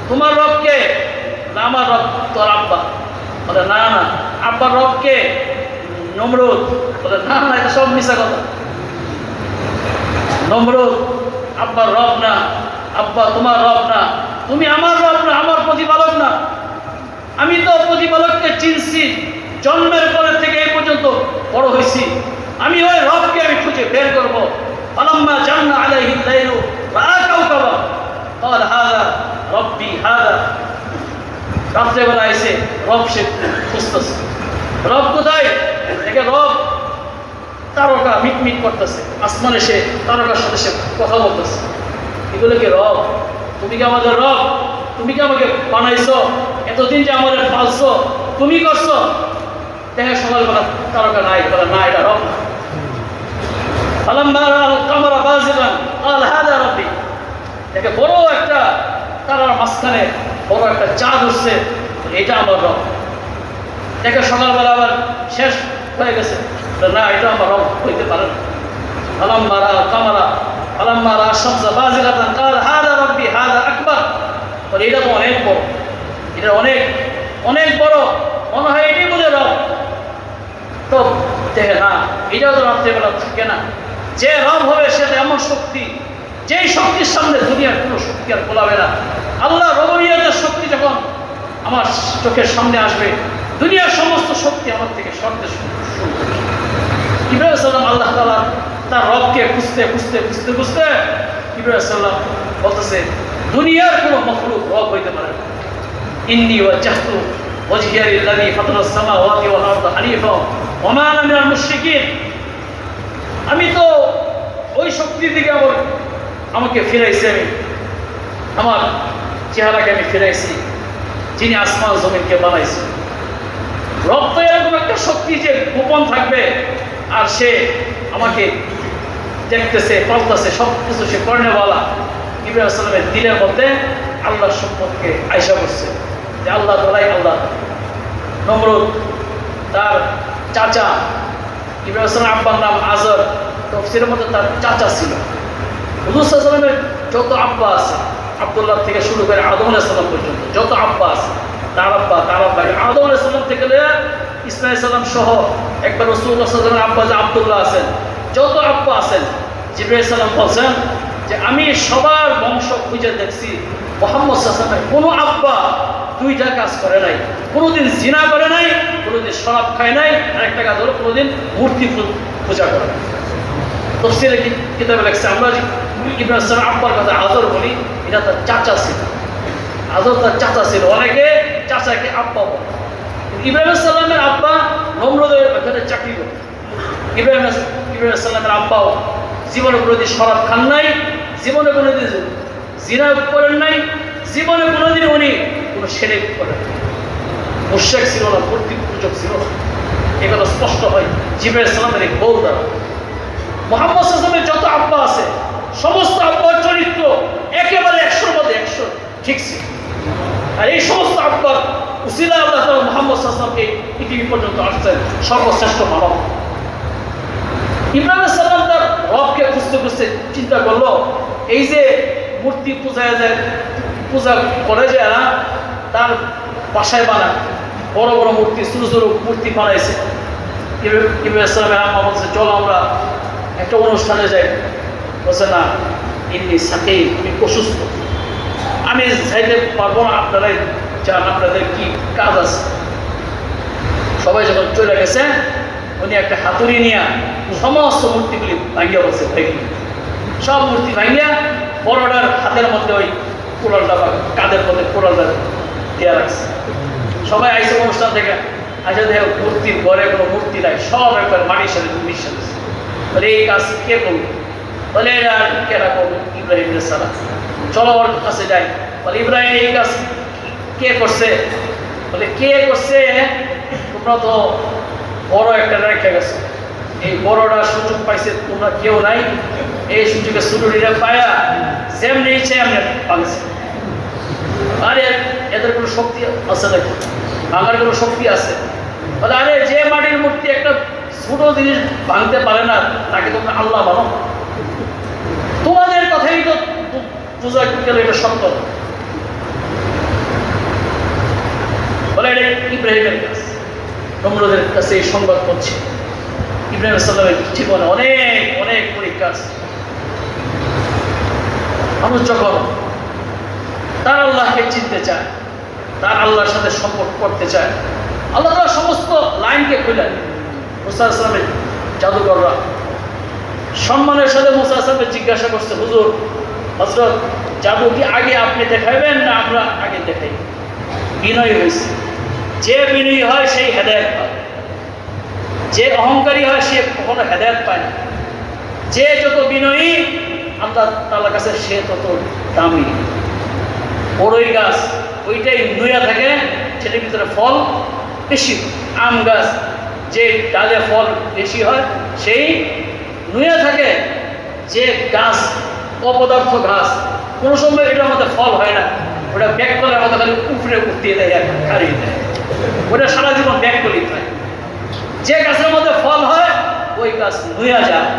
তোমার রবকে? আমার রব তোর আব্বা। বলে না না, আব্বার রবকে? নমরুদ। বলে না না, এটা সব মিশা কথা। নমরুদ আব্বার রব না, আব্বা তোমার রব না, তুমি আমার রব না, আমার প্রতিপালক না। আমি তো প্রতিপালককে চিনছি, জন্মের পরের থেকে এই পর্যন্ত বড় হয়েছি। আমি ওই রবকে আমি খুঁজে বের করবো। ফালাম্মা জান্না আলাইহিল লাইলু রাআ কাওকাবা ক্বালা হাযা রাব্বি হাযা। রাত্রেবেলা এসে রব সে খুঁজতেছে, রব কোথায়? দেখে রব তারকা মিটমিট করতেছে, আসমানে সে তারকার সাথে সে কথা বলতেছে। এগুলো কি রব? তুমি কি আমাদের রব? তুমি কি আমাকে বানাইছো? এতদিন যে আমাদের পালছো, তুমি করছো? দেখে সকালবেলা তারকা নাই, বলে না এটা রব না। কামারা বাজিবান ক্বালা হাযা রাব্বি। দেখে বড় একটা তারার মাঝখানে বড় একটা চাঁদ উঠছে, এটা আমার রব। দেখে সকালবেলা আবার শেষ হয়ে গেছে, না এটা আমার রব হইতে পারে না। ফালাম্মা রাআ কামারা ফালাম্মা রাআ শামসা বাজিগাতান ক্বালা হাযা রাব্বি হাযা আকবার। বলে এটা তো অনেক বড়, এটা অনেক অনেক বড়, মনে হয় এটাই বোধ রব। তো দেখে না, এটাও তো রাত্রেবেলা থাকে না। যে রব হবে সেটা এমন শক্তি, যেই শক্তির সামনে দুনিয়ার কোনো শক্তি আর গোলাবে না। আল্লাহ রবুবিয়তের শক্তি যখন আমার চোখের সামনে আসবে, দুনিয়ার সমস্ত শক্তি আমার থেকে সরতে শুরু করবে। ইব্রাহিম সাল্লাম আল্লাহ তাআলা তার রবকে খুঁজতে খুঁজতে খুঁজতে খুঁজতে ইব্রাহিম সাল্লাম বলতেছে দুনিয়ার কোনো মখলুক রব হইতে পারে না। ইন্নী ওয়াজজাহতু ওয়াজহিয়া লিল্লাযী ফাতারাস সামাওয়াতি ওয়াল আরদা হানিফা ওয়া মা আনা মিনাল মুশরিকিন। আমি তো ওই শক্তির দিকে আমাকে ফিরাইছি, আমি আমার চেহারাকে আমি ফিরাইছি যিনি আসমান জমিনকে বানাইছে। রব তো এরকম একটা শক্তি যে গোপন থাকবে, আর সে আমাকে দেখতেছে, পাল্টাছে, সব কিছু সে কর্ণেওয়ালা। ইব্রাহিম সাল্লামের দিলের মধ্যে আল্লাহর সম্পর্কে আয়সা করছে যে আল্লাহ তাআলাই আল্লাহ। নমরুদ তার চাচা, ইব্রাহিম সাল্লামের আব্বার নাম আজর, তাফসীরের মধ্যে তার চাচা ছিল। হুজুর সাল্লাল্লাহু আলাইহি ওয়াসাল্লামের যত আব্বা আছে, আব্দুল্লাহ থেকে শুরু করে আদম আলাইহিস সালাম পর্যন্ত যত আব্বা আছে, তার আব্বা আদম আলাইহিস সালাম থেকে ইসমাঈল আলাইহিস সালাম সহ একবার রাসূলুল্লাহ সাল্লাল্লাহু আলাইহি ওয়াসাল্লামের আব্বা যে আব্দুল্লাহ আছেন, যত আব্বা আছেন, জিবরাইল আলাইহিস সালাম বলছেন যে আমি সবার বংশ খুঁজে দেখছি, মুহাম্মদ সাল্লাল্লাহু আলাইহি ওয়াসাল্লামের কোনো আব্বা দুইটা কাজ করে নাই, কোনোদিন জিনা করে নাই, কোনোদিন শরাব খায় নাই, আরেকটা কাজ হলো কোনোদিন মূর্তি পূজা করে নাই। তাফসীরে কিতাবে লেখছে, আমরা ইব্রাহিম আলাইহিস সালাম আব্বার কথা আযর বলি, এটা তার চাচা ছিল, আযর তার চাচা ছিল, অনেকে চাচাকে আব্বা বলে। ইব্রাহিম আলাইহিস সালামের আব্বা নমরুদের ওখানে চাকরি করত। ইব্রাহিম আলাইহিস সালামের আব্বাও জীবনে কোনোদিন শরাব খান নাই, জীবনে কোনোদিন জিনা করেন নাই, জীবনে কোনোদিন উনি কোনো শিরক করেন নাই, মুশরিক ছিল না, মূর্তি পূজক ছিল না। এ কথা স্পষ্ট হয় জিবরাইল আলাইহিস সালামের এই বউ দ্বারা। মুহাম্মদ সাল্লাল্লাহু আলাইহি ওয়াসাল্লামের যত আব্বা আছে, সমস্ত আব্বার চরিত্র একেবারে 100-র মধ্যে 100 ঠিক ছিল। আর এই সমস্ত আব্বার উসিলা আল্লাহ তাআলা মুহাম্মদ সাল্লাল্লাহু আলাইহি ওয়াসাল্লামকে পৃথিবী পর্যন্ত আসছেন সর্বশ্রেষ্ঠ মানব। ইব্রাহিম আলাইহিস সালাম তার রবকে খুঁজতে খুঁজতে চিন্তা করলো, এই যে মূর্তি পূজা করে যায় না, তার বাসায় বানায় বড় বড় মূর্তি, ছোট ছোট মূর্তি বানাইছে। ইব্রাহিম আলাইহিস সালামের আম্মা বলছে, চলো আমরা একটা অনুষ্ঠানে যাই। বলছে, না, ইন্নী সাকিম, আমি অসুস্থ, আমি যাইতে পারবো না, আপনারাই যান, আপনাদের কি কাজ আছে। সবাই যখন চলে গেছে, উনি একটা হাতুড়ি নিয়ে সমস্ত মূর্তিগুলি ভাঙিয়া বলছে, সব মূর্তি ভাঙিয়া বড়টার হাতের মধ্যে ওই কোরালটা বা কাঁধের মধ্যে কোরালটা দেওয়া রাখছে। সবাই আইসে অনুষ্ঠান থেকে, আচ্ছা দেখো মূর্তির ঘরে কোনো মূর্তি নাই, সব একবার মাটির সাথে মিশে গেছে। বলে এই কাজ কে করবে? বলে আর কেনা করবে? ইব্রাহিম আলাইহিস সালাম। চলো ওর কাছে যাই। বলে ইব্রাহিম এই কাজ কে করছে? বলে কে করছে? তোমরা তো বড় একটা রেখে গেছো, এই বড়টা সুযোগ পাইছে, তোমরা কেউ নাই, এই সুযোগে ছুটুরিরা পায়া যেমনি ইচ্ছে এমনি ভাঙছে। আরে এদের কোনো শক্তি আছে নাকি? ভাঙার কোনো শক্তি আছে? বলে আরে যে মাটির মূর্তি একটা ছোট জিনিস ভাঙতে পারে না, তাকে তোমরা আল্লাহ মানো? তোমাদের কথাই তো পূজা গেলে এটা সত্য। বলে এটা ইব্রাহিমের কাজ, নমরুদের কাছে এই সংবাদ পৌঁছে। ইব্রাহিম আলাইহিস সালামের জীবনে অনেক অনেক পরীক্ষা আছে। মানুষ যখন তার আল্লাহকে চিনতে চায়, তার আল্লাহর সাথে সম্পর্ক করতে চায়, আল্লাহ তাআলা সমস্ত লাইনকে খুলে দেন। মুসা আলাইহিস সালামের জাদুকররা সম্মানের সাথে মুসা আলাইহিস সালামকে জিজ্ঞাসা করছে, হুজুর, হযরত জাদু কি আগে আপনি দেখাইবেন না আমরা আগে দেখাই? বিনয় হয়েছে, যে বিনয়ী হয় সেই হেদায়েত পায়, যে অহংকারী হয় সে কখনো হেদায়েত পায় না। যে যত বিনয়ী আল্লাহ তাআলার কাছে সে তত দামি। বড়ই গাছ ওইটাই নুয়া থাকে, সেটার ভিতরে ফল বেশি। আম গাছ যে ডালে ফল বেশি হয় সেই নুয়া থাকে। যে গাছ অপদার্থ গাছ, কোনো সময় এটার মধ্যে ফল হয় না, ওটা ব্যাক করার মতো খালি উপরে উঠিয়ে দেয় আর হারিয়ে দেয়, ওটা সারা জীবন ব্যাক করি থাকে। যে গাছের মধ্যে ফল হয় ওই গাছ নুয়া যায়,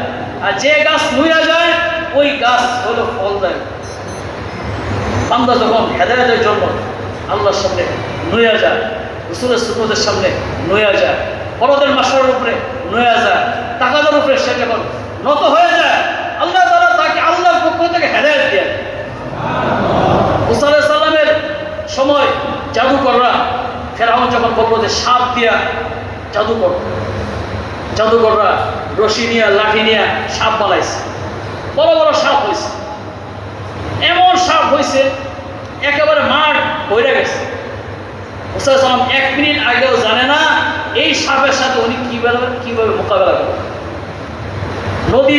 আর যে গাছ নুয়া যায় ওই গাছ হলো ফল দেয়। বান্দা যখন হেদায়েতের জন্য আল্লাহর সামনে নুয়া যায়, রাসূলের সুন্নতের সামনে নুয়া যায়, ফরজের মাসরের উপরে নুয়া যায়, তাকাদের উপরে সে যখন নত হয়ে যায়, আল্লাহ তাআলা তাকে আল্লাহর পক্ষ থেকে হেদায়েত দেন। মুসা আলাইহিস সালামের সময় জাদুকররা ফেরাউন যখন বলল যে সাপ দিয়া জাদুকররা রশি নিয়ে লাঠি নিয়ে সাপ বানাইছে, বড় বড় সাপ হয়েছে, এমন সাপ হয়েছে একেবারে মাঠ বইরা গেছে। মুসা আলাইহিস সালাম 1 মিনিট আগেও জানে না এই সাপের সাথে উনি কিভাবে মোকাবেলা করবেন। নদী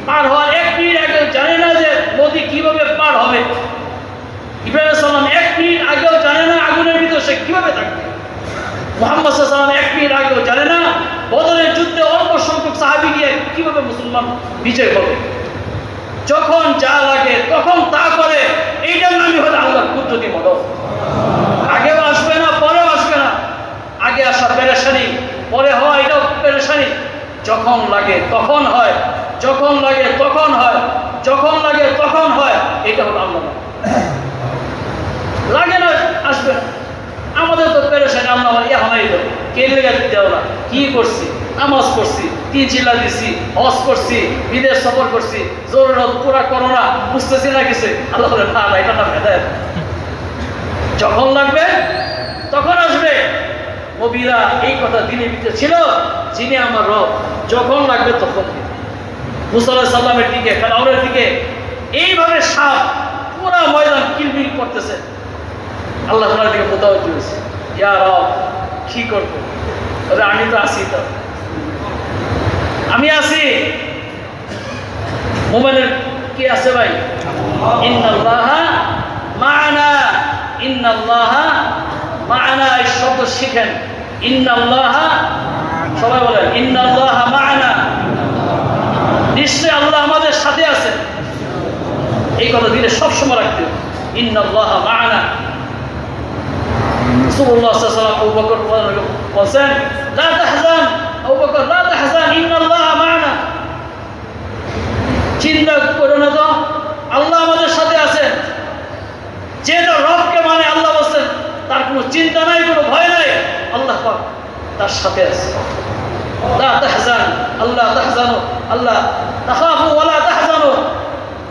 পার হওয়ার 1 মিনিট আগেও জানে না যে নদী কিভাবে পার হবে। ইব্রাহিম আলাইহিস সালাম 1 মিনিট আগেও জানে না আগুনের ভিতরে সে কিভাবে থাকবে। মুহাম্মদ সাল্লাল্লাহু আলাইহি ওয়াসাল্লাম 1 মিনিট আগেও জানে না বদরের যুদ্ধে অল্প সংখ্যক সাহাবী গিয়ে কিভাবে মুসলমান বিজয় হবে। যখন যা লাগে তখন তা করে, এইটার নামই হলো আল্লাহর কুদরতি মদদ। আগেও আসবে না, পরেও আসবে না। আগে আসা পেরেশানি, পরে হওয়া এটাও পেরেশানি। যখন লাগে তখন হয়, যখন লাগে তখন হয়, যখন লাগে তখন হয়, এটা হলো আল্লাহ। লাগে না, আসবে না। আমাদের তো পেরেছেন, আল্লাহ আমার ইহানাই দেব, কে লেগে দেও না, কি করছি, নামাজ পড়ছি, 3 চিল্লা দিছি, হজ করছি, বিদেশ সফর করছি, জরুরত পুরা করোনা বুঝতেছি না কিছু। আল্লাহ বলে না না, এটা না হেদায়েত। যখন লাগবে তখন আসবে। নবীরা এই কথা দিনের ভিতরে ছিল, যিনি আমার রব, যখন লাগবে তখন। মুসা আলাইহিস সালামের দিকে, ফেরাউনের দিকে এইভাবে সাপ পুরা ময়দান কিলবিল করতেছে, আল্লাহ তাআলার দিকে মুতাওয়াজ্জিহ হয়েছে, ইয়া রব কি করবো, আমি তো আছি, তো আমি আছি। মুমিনের কি আছে ভাই? ইন্নাল্লাহা মা'ানা, ইন্নাল্লাহা মা'ানা, এই শব্দ শিখেন। ইন্নাল্লাহা, সবাই বলেন ইন্নাল্লাহা মা'ানা, নিশ্চয় আল্লাহ আমাদের সাথে আছে। এই কথা দিলে সবসময় রাখতে হবে, ইন্নাল্লাহা মা'ানা। রাসূলুল্লাহ সাল্লাল্লাহু আলাইহি ওয়াসাল্লাম আবু বকর বলেন, লা তাহজান, আবু বকর লা তাহজান, ইন্নাল্লাহা মা'ানা। চিন্তা করো না তো, আল্লাহ আমাদের সাথে আছেন। যে তার রবকে মানে, আল্লাহ বলছেন, তার কোনো চিন্তা নাই, কোনো ভয় নাই, আল্লাহ পাক তার সাথে আছে। লা তাহজান, আল্লাহ তাহজানু, আল্লাহ তাখাফু ওয়ালা তাহজানু,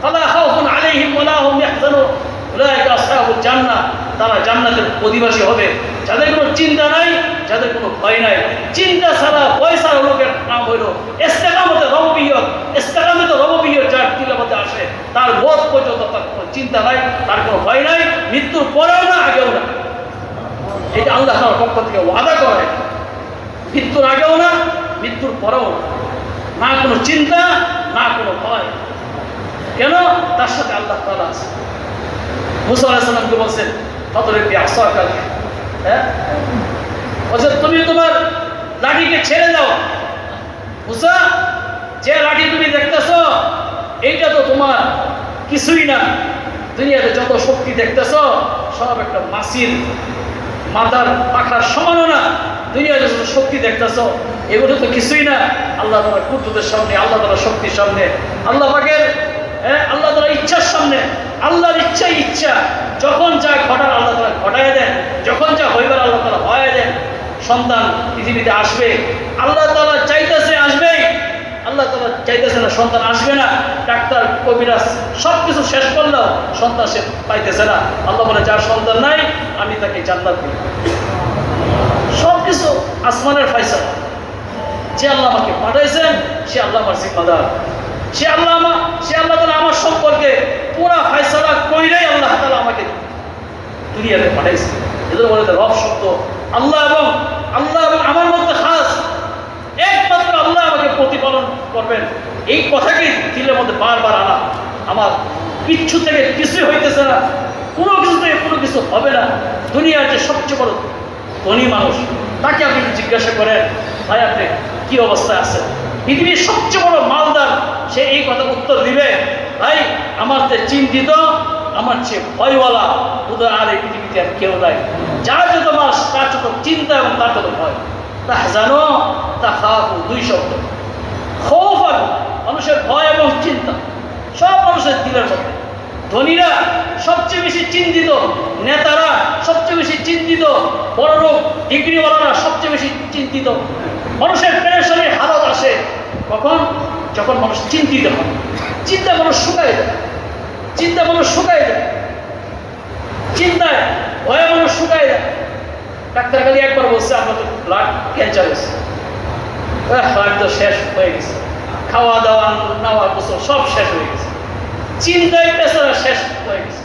ফালা খাউফুন আলাইহিম ওয়ালা হুম ইয়াহজানুন, উলাইকা আসহাবুল জান্নাহ, তারা জান্নাতের অধিবাসী হবে, যাদের কোনো চিন্তা নাই, যাদের কোনো ভয় নাই। চিন্তা ছাড়া ভয় ছাড়া লোকের নাম হইল ইস্তেকামতে রববিয়ত। ইস্তেকামতে রববিয়ত যার দিলের মধ্যে আসে, তার মত পর্যন্ত তার কোনো চিন্তা নাই, তার কোনো ভয় নাই, মৃত্যুর পরেও না, আগেও না। এটা আল্লাহ তাআলার পক্ষ থেকে ওয়াদা করে, মৃত্যুর আগেও না, মৃত্যুর পরেও না, না কোনো চিন্তা, না কোনো ভয়। কেন? তার সাথে আল্লাহ তাআলা আছে। মুসা আলাইহিস সালামকে বলছেন, ফাদরিব বিআসাকা, হ্যাঁ, বলছেন তুমি তোমার লাঠিকে ছেড়ে দাও। মুসা, যে লাঠি তুমি দেখতেছো, এইটা তো তোমার কিছুই না। দুনিয়াতে যত শক্তি দেখতেছো, সব একটা মাছির মাথার পাখার সমানও না। দুনিয়াতে যত শক্তি দেখতেছো, এগুলো তো কিছুই না আল্লাহ তাআলার কুদরতের সামনে, আল্লাহ তাআলার শক্তির সামনে, আল্লাহ পাকের আল্লাহ তাআলার ইচ্ছার সামনে। আল্লাহর ইচ্ছাই ইচ্ছা, যখন যা ঘটার আল্লাহ তাআলা ঘটায় দেন, যখন যা হইবার আল্লাহ তাআলা হয়ে দেন। সন্তান পৃথিবীতে আসবে, আল্লাহ তাআলা চাইতেছে আসবেই, আল্লাহ তাআলা চাইতেছে না সন্তান আসবে না। ডাক্তার, কবিরাজ সব কিছু শেষ করলেও সন্তান সে পাইতেছে না। আল্লাহ বলে, যার সন্তান নাই আমি তাকে জান্নাত দিব। সব কিছু আসমানের ফয়সালা। যে আল্লাহ আমাকে পাঠাইছেন, সে আল্লাহ আমার জিম্মাদার। সে আল্লাহ তাআলা আমার সম্পর্কে পুরা ফয়সালা কইরাই আল্লাহ তাআলা আমাকে দুনিয়াতে পাঠাইছে। এদের বলে রব শব্দ আল্লাহ এবং আমার মধ্যে খাস একমাত্র আল্লাহ আমাকে প্রতিপালন করবেন, এই কথাকে দিলের মধ্যে বারবার আনা। আমার কিচ্ছু থেকে কিছুই হইতেছে না, কোনো কিছু থেকে কোনো কিছু হবে না। দুনিয়ার যে সবচেয়ে বড় ধনী মানুষ, তাকে আপনি জিজ্ঞাসা করেন, ভাই আপনি কি অবস্থায় আছেন? পৃথিবীর সবচেয়ে বড় মালদার, সে এই কথা উত্তর দিবে, ভাই আমার যে চিন্তিত, আমার চেয়ে ভয়ওয়ালা উদয় আর এই পৃথিবীতে আর কেউ নাই। যার যত মাস, তার যত চিন্তা এবং তার যত ভয়। তাহজানু তাখাফু, দুই শব্দ। খৌফ আর মানুষের ভয় এবং চিন্তা সব মানুষের দিলের মধ্যে। ধনীরা সবচেয়ে বেশি চিন্তিত, নেতারা সবচেয়ে বেশি চিন্তিত, বড় লোক ডিগ্রিওয়ালারা সবচেয়ে বেশি চিন্তিত। মানুষের পেরেশানির হালত আসে কখন? যখন মানুষ চিন্তিত হয়। চিন্তা মানুষ শুকায় যায়, চিন্তা মানুষ শুকায় যায়, চিন্তায় ভয়ে মানুষ শুকায় যায়। ডাক্তার খালি একবার বলছে আপনার তো ব্লাড ক্যান্সার হয়েছে, আমি তো শেষ হয়ে গেছে, খাওয়া দাওয়া নেওয়া গোসল সব শেষ হয়ে গেছে, চিন্তায় পেছারা শেষ হয়ে গেছে।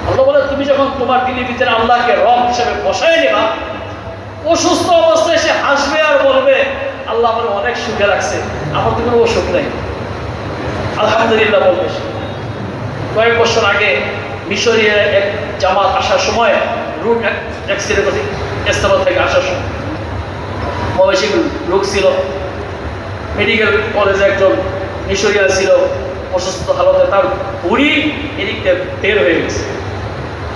আল্লাহ বলে, তুমি যখন তোমার দিনের ভিতরে আল্লাহকে রব হিসাবে বসায় নেবা, অসুস্থ অবস্থায় সে হাসবে আর বলবে, আল্লাহ আমার অনেক সুখে রাখছে, আমার তো কোনো অসুখ নাই, আলহামদুলিল্লাহ বলবে। কয়েক বছর আগে মিশরীয় এক জামাত আসার সময় রুট অ্যাক্সিডেন্ট করছে, ইস্তামাবাদ থেকে আসার সময় বয়সী লোক ছিল। মেডিকেল কলেজে একজন মিশরীয় ছিল, অসুস্থ হালতে, তার বুড়ি এদিকটা বের হয়ে গেছে।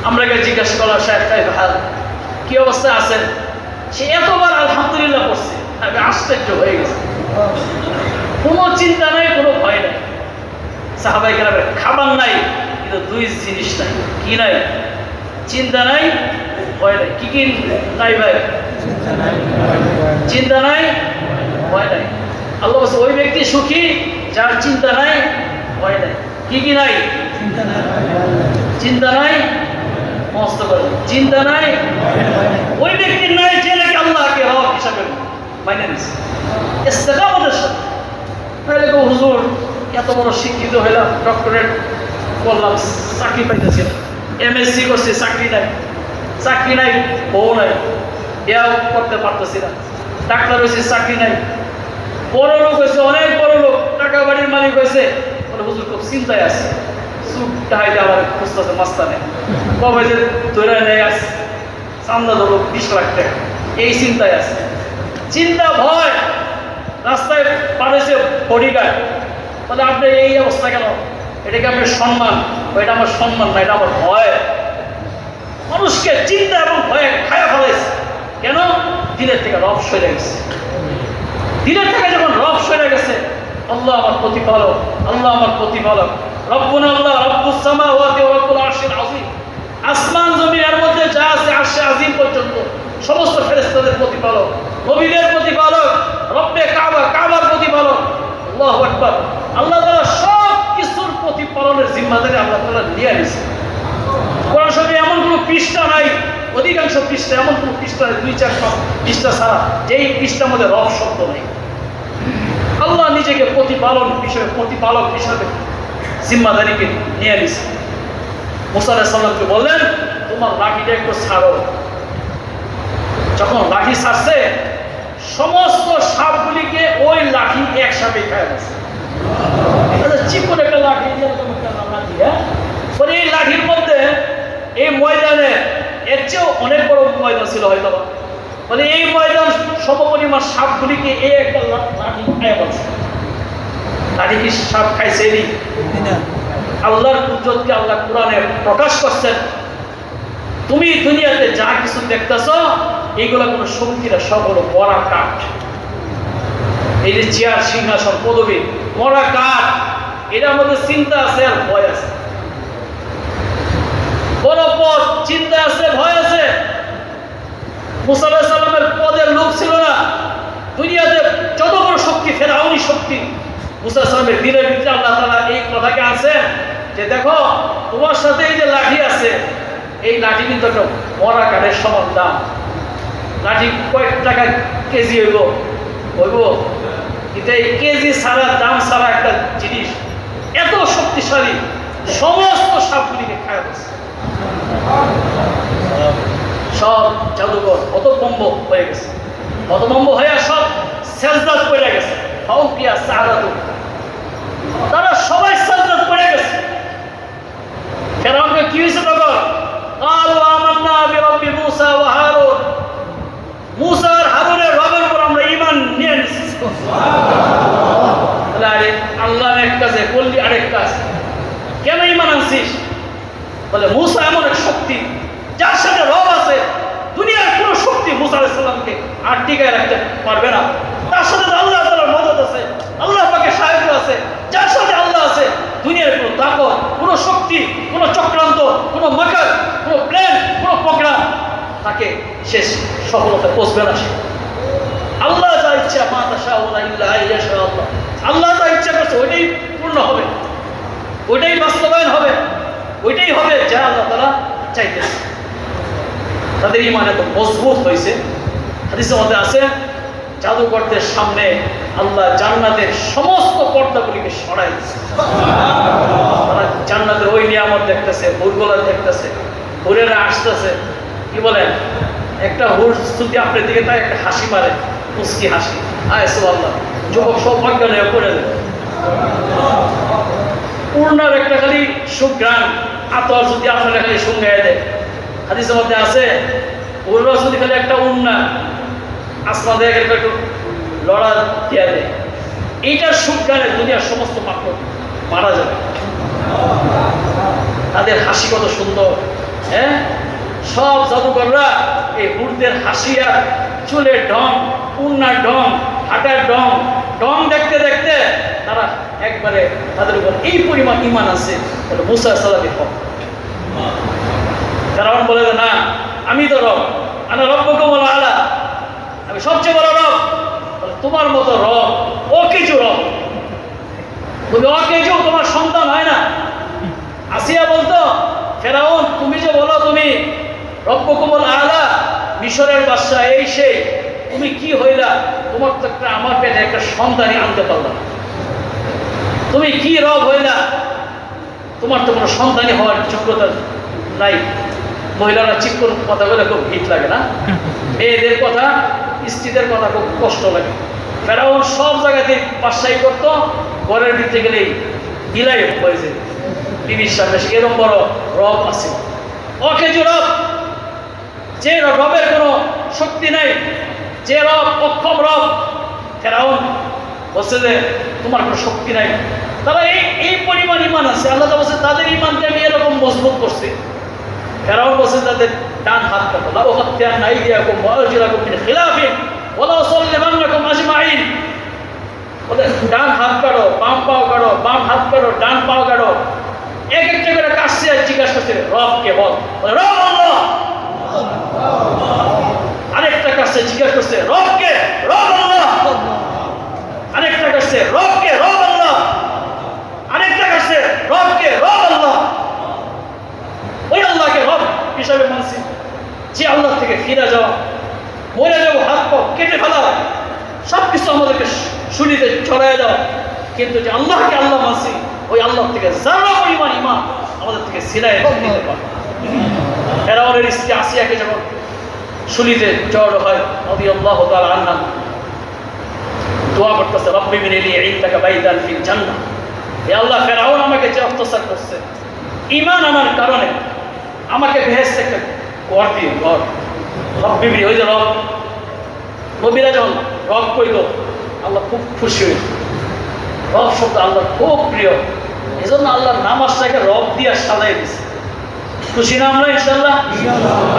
আমরা জিজ্ঞাসা করলাম, সাহেব কি অবস্থায় আছেন? সে এতবার আলহামদুলিল্লাহ পড়ছে, আমি আশ্চর্য হয়ে গেছে। কোনো চিন্তা নাই, কোনো ভয় নাই। সাহাবায়ে কেরামের খাবার নাই, কিন্তু দুই জিনিস নাই। কি নাই? চিন্তা নাই, ভয় নাই। কি কি নাই ভাই? চিন্তা নাই, ভয় নাই। আল্লাহ বলছে ওই ব্যক্তি সুখী যার চিন্তা নাই, ভয় নাই। কি কি নাই? চিন্তা নাই, মস্ত করে চিন্তা নাই, ওই ব্যক্তির নাই যে নাকি আল্লাহকে রব হিসাবে মাইনে নিচ্ছে ইস্তেকামতের সাথে। তাহলে তো হুজুর এত বড় শিক্ষিত হইলাম, ডক্টরেট করলাম, চাকরি পাইতেছি না, এমএসসি করছি, চাকরি নাই, চাকরি নাই, বউ নাই, বিয়াও করতে পারতেছি না, ডাক্তার হয়েছে, চাকরি নাই, বড় লোক হয়েছে, অনেক বড় লোক, টাকা বাড়ির মালিক হয়েছে, বলে হুজুর খুব চিন্তায় আছে, সুখ ডাইতে আমার খুঁজতেছে মাস্তানে, কবে যে ধরে নেয় আসছে, চান্দা ধরো 20 লাখ টাকা, এই চিন্তায় আছে। চিন্তা ভয়, রাস্তায় পারেছে বডিগার্ড, তাহলে আপনি এই অবস্থা কেন? এটা কি আপনার সম্মান? এটা আমার সম্মান না, এটা আমার ভয়। মানুষকে চিন্তা এবং ভয়ে খায়া ফেলাইছে। কেন? দিনের থেকে রব সরে গেছে। দিনের থেকে যখন রব সরে গেছে, আল্লাহ আমার প্রতিপালক, আল্লাহ আমার প্রতিপালক, রব্বুনা আল্লাহ রব্বুস সামাওয়াতি ওয়া রব্বুল আরশিল আযীম, আসমান জমিনের মধ্যে যা আছে আরশে আযীম পর্যন্ত সমস্ত ফেরেশতাদের প্রতিপালক, নবীদের প্রতিপালক, রব্বে কাবা, কাবার প্রতিপালক, আল্লাহু আকবার। আল্লাহ তাআলা সব কিছুর প্রতিপালনের জিম্মাদারি আল্লাহ তাআলা নিয়ে নিয়েছে। কোরআন শরীফে এমন কোনো পৃষ্ঠা নাই, অধিকাংশ পৃষ্ঠা এমন কোনো পৃষ্ঠা নেই, 2-4 পৃষ্ঠা ছাড়া যেই পৃষ্ঠার মধ্যে রব শব্দ নেই। আল্লাহ নিজেকে প্রতিপালক হিসাবে জিম্মাদারিকে নিয়ে নিয়েছে। মুসা আলাইহিস সালামকে বললেন তোমার লাঠিটা একটু ছাড়ো। যখন লাঠি ছাড়ছে, সমস্ত সাপগুলিকে ওই লাঠি একসাথে খায় গেছে। চিকন একটা লাঠি, লাঠি, হ্যাঁ, এই লাঠির মধ্যে এই ময়দানে এর চেয়েও অনেক বড় ময়দান ছিল হয়তো, মানে এই ময়দান সমপরিমাণ সাপগুলিকে এই একটা লাঠি খায় বলছে। লাঠি কি সাপ খাইছে? আল্লাহর কুদরতকে আল্লাহ কোরআনে প্রকাশ করছেন। তুমি দুনিয়াতে যা কিছু দেখতেছ এইগুলো কোনো শক্তি না, সব হলো মরা কাঠ। এই যে চেয়ার, সিংহাসন, পদবী, মরা কাঠ, এটার মধ্যে চিন্তা আছে আর ভয় আছে। বড় পদ, চিন্তা আছে, ভয় আছে। মুসা আলাইহিস সালামের পদের লোক ছিল না। দুনিয়াতে যত বড় শক্তি, ফেরাউনি শক্তি, মুসা আলাইহিস সালামের দিনের ভিতরে আল্লাহ তাআলা এই কথাকে আনছেন যে দেখো তোমার সাথে এই যে লাঠি আছে, এই লাঠি কিন্তু একটা মরা কাঠের সমান দাম। লাঠি কয়েক টাকা কেজি হইব, কিন্তু এই কেজি ছাড়া, দাম ছাড়া একটা জিনিস এত শক্তিশালী, সমস্ত সাপগুলিকে খায় গেছে। সব জাদুঘর হতভম্ব হয়ে গেছে, হতভম্ব হয়ে সব সেজদাত পড়ে গেছে। ফাউকিয়া সাহারাতু, তারা সবাই সেজদাত পড়ে গেছে। ফেরাউনকে কি হয়েছে তখন? ক্বালু আমান্না বিরব্বি মূসা ওয়া হারুন, মূসা আর হারুনের রবের উপর আমরা ঈমান নিয়ে নিয়েছি। সুবহানাল্লাহ। আরে আল্লাহ এক কাজে করলি আরেক কাজ, কেন ঈমান আনছিস? বলে মূসা এমন এক শক্তি যার সাথে রব আছে, দুনিয়ার কোনো শক্তি মূসা আলাইহিস সালামকে আর টিকায় রাখতে পারবে না। তার সাথে আল্লাহ তাআলার মদদ আছে, আল্লাহ পাকের সাহায্য আছে। যার সাথে আল্লাহ আছে, দুনিয়ার কোনো তাকত, কোনো শক্তি, কোনো চক্রান্ত, কোনো মাকার, কোনো প্ল্যান, কোনো প্রোগ্রাম তাকে শেষ সফলতা পৌঁছবে না। আল্লাহ যা ইচ্ছা, মা তাশাউনা ইল্লা আইয়াশা আল্লাহ, আল্লাহ যা ইচ্ছা করছে ওইটাই পূর্ণ হবে, ওইটাই বাস্তবায়ন হবে, ওইটাই হবে যা আল্লাহ তাআলা চাইতেছে। তাদের ঈমান এত মজবুত হয়েছে, হাদিসের মধ্যে আছে জাদুকরদের সামনে আল্লাহ জান্নাতের সমস্ত পর্দাগুলিকে সরাই দিয়েছে। তারা জান্নাতের ওই নিয়ামত দেখতেছে, হুরগুলা দেখতেছে, হুরেরা আসতেছে। কি বলেন? একটা হুর যদি আপনার দিকে তাই একটা হাসি মারে, মুস্কি হাসি, আয় সুবহানাল্লাহ, যুবক সব অজ্ঞান হয়ে পড়ে যায়। পূর্ণার একটা খালি সুঘ্রাণ, আতর যদি আপনার খালি শুঙ্গায় দেয়। হাদিসের মধ্যে আছে ওরা যদি খালি একটা উন্না আসমান দিয়ে একটু লড়া দিয়া দেয়, এইটার সুঘ্রাণে দুনিয়ার সমস্ত পাত্র মারা যাবে। তাদের হাসি কত সুন্দর, হ্যাঁ। সব জাদুকররা এই হুরদের হাসি আর চুলের ঢং, উন্নার ঢং, হাঁটার ঢং, ঢং দেখতে দেখতে তারা একবারে তাদের উপর এই পরিমাণ ঈমান আছে। মূসা আলাইহিস সালামের হক। ফেরাউন বলে না, আমি তো রব, আনা রব্বুকুমুল আলা, আমি সবচেয়ে বড় রব। তোমার মতো রব ও কিছু রব, তুমি ও কিছু তোমার সন্তান হয় না। আসিয়া বলতো, ফেরাউন তুমি যে বলো তুমি রব্বুকুমুল আলা, মিশরের বাদশা, এই সেই, তুমি কি হইলা? তোমার তো একটা আমার পেটে একটা সন্তানই আনতে পারলাম, তুমি কি রব হইলা? তোমার তো কোনো সন্তানই হওয়ার যোগ্যতা নাই। মহিলারা চিকন কথা বলে খুব ভিট লাগে না? মেয়েদের কথা, স্ত্রীদের কথা খুব কষ্ট লাগে। ফেরাউন সব জায়গাতে বাদশাহী করতো, ঘরের ভিতরে গেলেই গিলাই হয়েছে বিবির সামনে এরকম বড় রব আছে। অকেজু রব, যে রবের কোনো শক্তি নাই, যে রব অক্ষম রব। ফেরাউন বলছে যে তোমার কোনো শক্তি নাই। তারা এই পরিমাণ ইমান আছে, আল্লাহ বলছে তাদের ইমানকে আমি এরকম মজবুত করছি। ফেরাউন বলছে তাদের ডান হাত কাটো, লাউ কাত্তা'না আইদিয়াকুম ওয়া আরজুলাকুম মিন খিলাফিন ওয়া লা উসাল্লিবান্নাকুম আজমাইন। ওদের ডান হাত কাটো, বাম পাও কাটো, বাম হাত কাটো, ডান পাও কাটো। এক একটা করে কাটছে আর জিজ্ঞাসা করছে রবকে বল, রব আল্লাহ। আরেকটা কাটছে জিজ্ঞাসা করছে রবকে, রব আল্লাহ। আরেকটা কাটছে রবকে, রব আল্লাহ। আরেকটা কাটছে রবকে, রব আল্লাহ। ওই আল্লাহকে রব হিসাবে মানছি, যে আল্লাহ থেকে ফিরে যাওয়া, মরে যাবো, হাত পা কেটে ফেলা, সবকিছু আমাদেরকে শুনিতে ছড়াই দাও, কিন্তু যে আল্লাহকে আল্লাহ মানছি, ওই আল্লাহ থেকে যারা পরিমাণ ইমান আমাদের থেকে সিলাই দিতে পারে। ফেরাউনের স্ত্রী আসিয়াকে যখন শুনিতে জড় হয়, রাদিয়াল্লাহু তাআলা আনহা দোয়া করতেছে, রব্বি ইবনি লি ইনদাকা বাইতান ফিল জান্নাহ। হে আল্লাহ, ফেরাউন আমাকে যে অত্যাচার করছে, ইমান আনার কারণে আমাকে বেহেশতে একটা ঘর দিন, ঘর। রব্বি ইবনি, ওই যে রব, নবীরা যখন রব কইল আল্লাহ খুব খুশি হইল। রব শব্দ আল্লাহ খুব প্রিয়, এই জন্য আল্লাহ নামাজটাকে রব দিয়ে সাজাই দিচ্ছে। খুশি না আমরা ইনশাল্লাহ?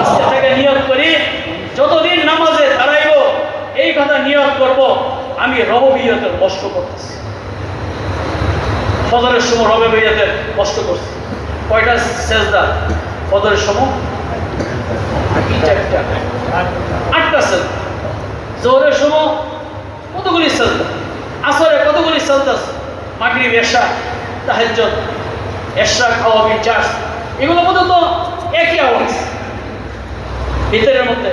আজকে থেকে নিয়ত করি, যতদিন নামাজে দাঁড়াইব এই কথা নিয়ত করব, আমি রববিয়তের কষ্ট করতেছি। ফজরের সময় রববিয়তের কষ্ট করছি। কয়টা সেজদা ফজরের সময়? 8টা সেজদা। জোহরের সময় কতগুলি সেজদা? আসরে কতগুলি সেজদা? মাগরিব, এশা, তাহাজ্জুদ, ইশরাক, খাওয়া, বিচার, এগুলোর মধ্যে তো একই আওয়াজ। ভিতরের মধ্যে